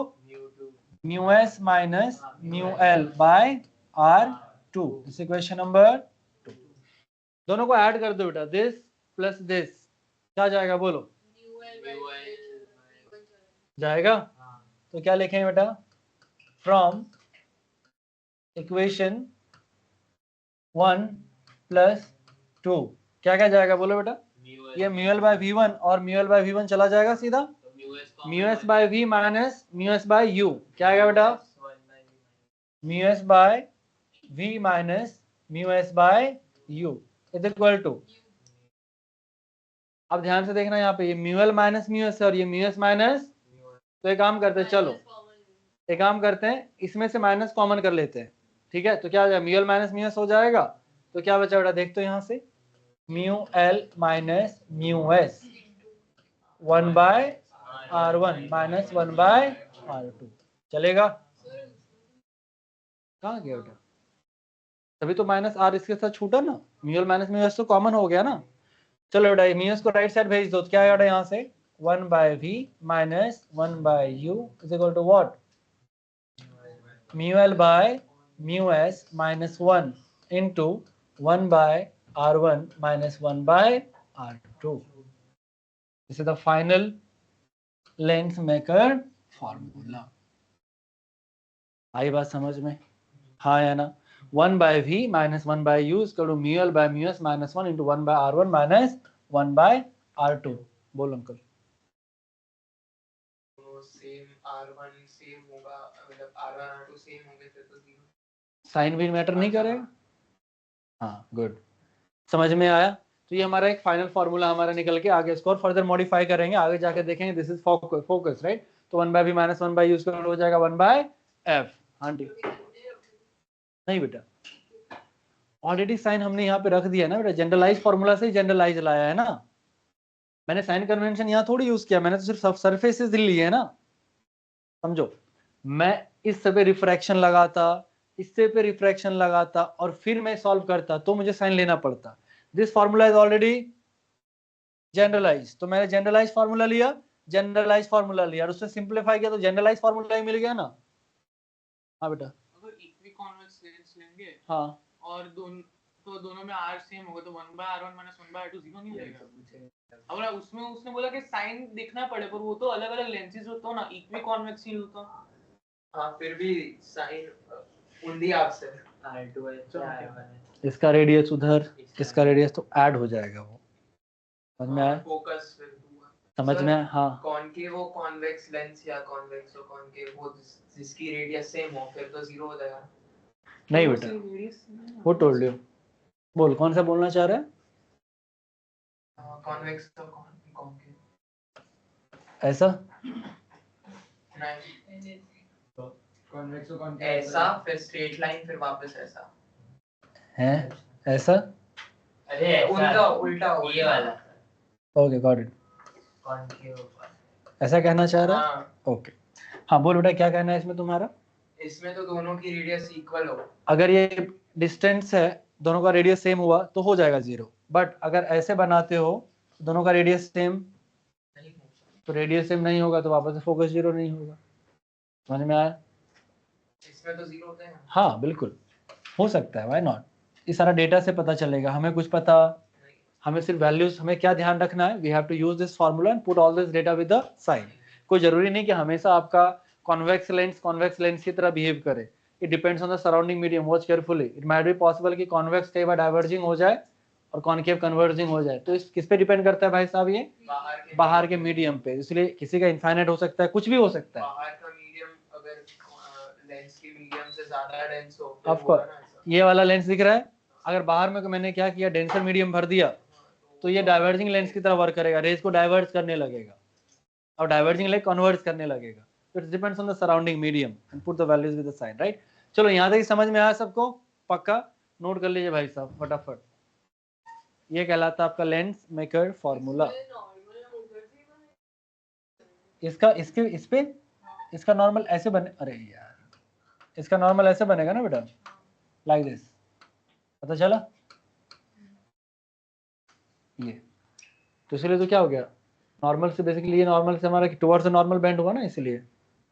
Speaker 1: μs minus μl by r2। This equation number 2। दोनों को ऐड कर दो बेटा, दिस प्लस दिस क्या जाएगा बोलो? जाएगा। तो क्या लिखेंगे बेटा? फ्रॉम इक्वेशन 1 प्लस 2 क्या क्या जाएगा बोलो बेटा? ये म्यूएल बाय v1 और म्यूएल बाय v1 चला जाएगा सीधा, mu S by v minus mu S by u क्या आएगा बेटा? Mu S by v minus mu S by u is equal to, अब ध्यान से देखना यहाँ पे, ये म्यूएल माइनस म्यूएस है और ये म्यूएस माइनस, तो एक काम करते हैं, चलो एक काम करते हैं, इसमें से माइनस कॉमन कर लेते हैं, ठीक है। तो क्या हो जाएगा? म्यूएल माइनस म्यूएस हो जाएगा, तो क्या बचा बेटा देख तो यहाँ से, mu L minus mu S 1 by R1 minus 1 by R2 चलेगा? कहाँ गया बेटा? तभी तो माइनस R इसके साथ छूटा ना, म्यूएल माइनस म्यू एस तो कॉमन हो गया ना। चलो बेटा म्यू एस को राइट साइड भेज दो, तो क्या आएगा यहाँ से? 1 by v minus 1 by u is equal to what? Mu L by mu S minus 1 into 1 by R1 minus 1 by R2. This is the final length maker formula. आई बात समझ में? हाँ या ना? 1 by v minus 1 by u is equal to mu l by mu s minus 1 into 1 by R1 minus 1 by R2. बोल अंकल।
Speaker 3: सेम R1 सेम होगा, मतलब R1 R2 सेम होंगे फिर तो 0।
Speaker 1: साइन भी मैटर नहीं करेगा? हाँ गुड, समझ में आया? तो ये हमारा एक फाइनल फॉर्मूला हमारा निकल के, आगे इसको और फर्दर मॉडिफाई करेंगे, आगे जाके देखेंगे। दिस इज फोकस राइट, तो 1 by v minus 1 by u square हो जाएगा 1 बाय f। हाँ ठीक, नहीं बेटा ऑलरेडी साइन हमने यहाँ पे रख दिया ना बेटा, जनरलाइज फॉर्मूला से जनरलाइज लाया है ना, मैंने साइन कन्वेंशन यहाँ थोड़ी यूज किया, मैंने तो सिर्फ सरफेसेस लिए है ना, समझो। मैं इस पे रिफ्रैक्शन लगाता, इससे पे रिफ्रैक्शन लगाता और फिर मैं सॉल्व करता तो मुझे साइन लेना पड़ता। This formula is already generalize, तो मैंने जनरलाइज फॉर्मूला लिया, जनरलाइज फॉर्मूला लिया और उससे सिंपलीफाई किया तो जनरलाइज फॉर्मूला ही मिल गया ना। हाँ बेटा,
Speaker 3: अगर इक्विकॉन्वेक्स लेंस लेंगे
Speaker 1: हाँ
Speaker 3: और दोनों में r सेम होगा तो 1 by R1 minus 1 by R2 0 नहीं रहेगा। अब उसमें उसने बोला कि साइन दिखना पड़े, पर वो तो अलग अलग लेंसेज होता हो ना, इक्विकॉन्वेक्स ही होता। हाँ फिर भी साइन उल्टी आपसे R2 है,
Speaker 1: इसका रेडियस उधर, इसका रेडियस तो ऐड हो जाएगा, वो समझ में आया?
Speaker 3: फोकस
Speaker 1: समझ में आया? हाँ
Speaker 3: कॉनकेव वो कॉन्वेक्स लेंस या कॉन्वेक्स और कॉनकेव वो जिसकी रेडियस सेम हो फिर तो 0 हो जाएगा।
Speaker 1: नहीं बेटा, वो टोल्ड यू। बोल कौन सा बोलना चाह रहा है?
Speaker 3: कॉन्वेक्स और कॉनकेव
Speaker 1: ऐसा
Speaker 3: नहीं,
Speaker 4: कॉन्वेक्स और
Speaker 3: ऐसा फिर स्ट्रेट लाइन फिर वापस ऐसा
Speaker 1: है, ऐसा?
Speaker 3: अरे उनका उल्टा ये वाला।
Speaker 1: ओके गॉट इट,
Speaker 3: कॉनकेव
Speaker 1: ऐसा कहना चाह रहा है?
Speaker 3: हाँ
Speaker 1: ओके हाँ बोल बेटा क्या कहना है इसमें तुम्हारा?
Speaker 6: इसमें तो दोनों की रेडियस इक्वल हो,
Speaker 1: अगर ये डिस्टेंस है, दोनों का रेडियस सेम हुआ तो हो जाएगा 0। बट अगर ऐसे बनाते हो दोनों का रेडियस सेम, तो रेडियस सेम नहीं होगा तो वापस से फोकस 0 नहीं होगा। समझ में आया?
Speaker 6: इसमें तो 0 होता है।
Speaker 1: हाँ बिल्कुल हो सकता है, व्हाई नॉट। इस सारा डेटा से पता चलेगा, हमें कुछ पता, हमें सिर्फ वैल्यूज, हमें क्या ध्यान रखना है, we have to use this formula and put all this data with the sign. कोई जरूरी नहीं कि हमेशा आपका कॉन्वेक्स लेंस की तरह बिहेव करे। It depends on the surrounding medium, watch carefully. It might be possible कि कॉन्वेक्स कई बार डाइवर्जिंग हो जाए और कॉन्केव कन्वर्जिंग हो जाए। तो इस किस पे डिपेंड करता है भाई साहब? ये बाहर के मीडियम पे। इसलिए किसी का इनफाइनाइट हो सकता है, कुछ भी हो सकता है।
Speaker 6: बाहर का मीडियम अगर लेंस के मीडियम से ज्यादा डेंस हो,
Speaker 1: ऑफ कोर्स ये वाला लेंस दिख रहा है, अगर बाहर में मैंने क्या किया, डेंसर मीडियम भर दिया तो ये डाइवर्जिंग लेंस की तरह वर्क करेगा, रेज को डाइवर्ज करने लगेगा और डाइवर्जिंग लेंस कन्वर्ज करने लगेगा। It depends on the surrounding medium and put the values with the sign, right. चलो यहाँ तक समझ में आया सबको? पक्का नोट कर लीजिए भाई साहब फटाफट। ये कहलाता है आपका लेंस मेकर फॉर्मूला। इसका इसके इस पे इसका नॉर्मल ऐसे बने, अरे यार इसका नॉर्मल ऐसे बनेगा ना बेटा, लाइक दिस। पता चला? ये तो इसलिए तो क्या हो गया, नॉर्मल से बेसिकली ये नॉर्मल से हमारा टुवर्ड्स द नॉर्मल बेंड हुआ ना, इसलिए।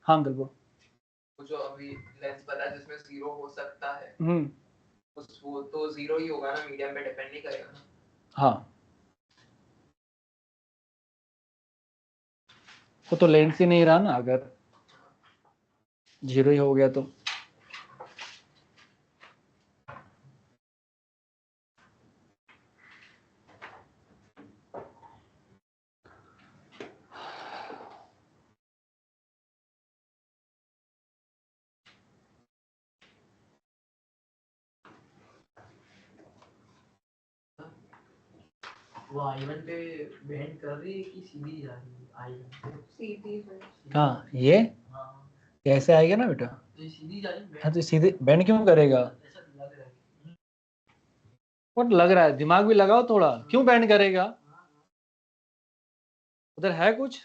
Speaker 1: हाँ अंकल वो
Speaker 6: जो अभी लेंस पता है जिसमें 0 हो सकता है, वो तो 0 ही होगा ना, मीडियम पे डिपेंड नहीं करेगा ना।
Speaker 1: हाँ वो तो लेंस ही नहीं रहा ना, अगर 0 ही हो गया तो।
Speaker 2: वो I1 पे बेंड कर रही है कि सीधी जा रही है? I1
Speaker 5: सीधी
Speaker 1: हाँ ये
Speaker 2: हाँ,
Speaker 1: कैसे आएगा ना बेटा,
Speaker 2: तो ये सीधी जा रही है,
Speaker 1: हाँ तो सीधे बेंड क्यों करेगा?
Speaker 2: ऐसा लग रहा है।
Speaker 1: व्हाट लग रहा है? दिमाग भी लगाओ थोड़ा, क्यों बेंड करेगा? उधर है कुछ?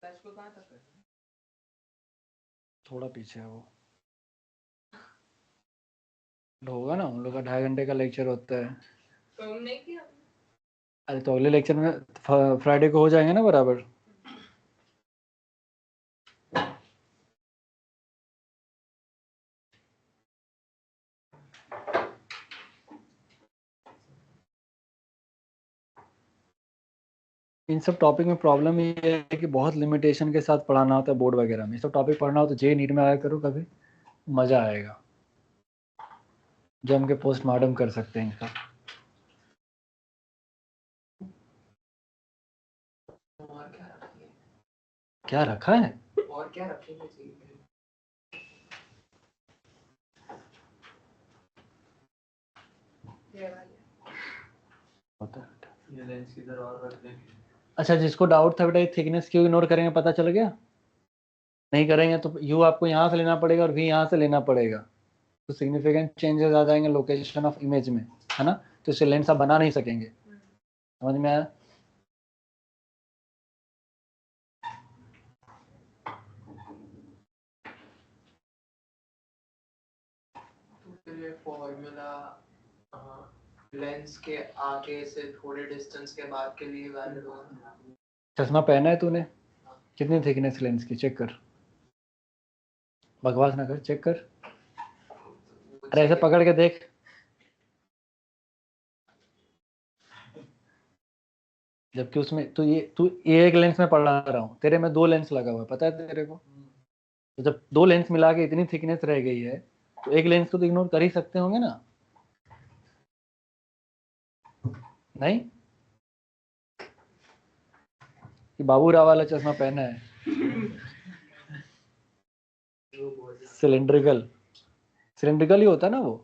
Speaker 3: को कहाँ तक है?
Speaker 1: थोड़ा पीछे है वो, होगा ना, उन लोग का 2.5 घंटे का लेक्चर होता है।
Speaker 5: तो नहीं किया।
Speaker 1: अरे तो अगले लेक्चर में फ्राइडे को हो जाएंगे ना बराबर। इन सब टॉपिक में प्रॉब्लम ये है कि बहुत लिमिटेशन के साथ पढ़ाना होता है बोर्ड वगैरह में। ये सब टॉपिक पढ़ना हो तो जे नीट में आया करो, कभी मजा आएगा, जम के पोस्टमार्टम कर सकते हैं इनका।
Speaker 6: और क्या रखेंगे?
Speaker 1: क्या रखा है?
Speaker 6: और क्या रखेंगे चीज?
Speaker 1: होता है।
Speaker 2: ये लेंस किधर और रख देंगे।
Speaker 1: अच्छा जिसको डाउट था बेटा ये थिकनेस क्यों इग्नोर करेंगे, पता चल गया? नहीं करेंगे तो यू आपको यहाँ से लेना पड़ेगा और वी यहाँ से लेना पड़ेगा, तो सिग्निफिकेंट चेंजेस आ जाएंगे लोकेशन ऑफ इमेज में, है ना। तो इससे लेंस आप बना नहीं सकेंगे। समझ में आया?
Speaker 6: ये फॉर्मूला लेंस के आगे से थोड़े डिस्टेंस के बाद के लिए वैलिड होगा।
Speaker 1: चश्मा पहना है तूने? कितनी थिकनेस लेंस की चेक कर, बकवास ना कर, चेक कर। अरे ऐसे पकड़ के देख, जबकि उसमें तू ये एक लेंस में पढ़ा रहा हूँ, तेरे में 2 लेंस लगा हुआ है, पता है तेरे को। तो जब 2 लेंस मिला के इतनी थिकनेस रह गई है तो एक लेंस को तो इग्नोर कर ही सकते होंगे ना? नहीं कि बाबू राव वाला चश्मा पहना है, सिलेंड्रिकल ही होता ना वो।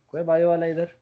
Speaker 1: कोई बायो वाला इधर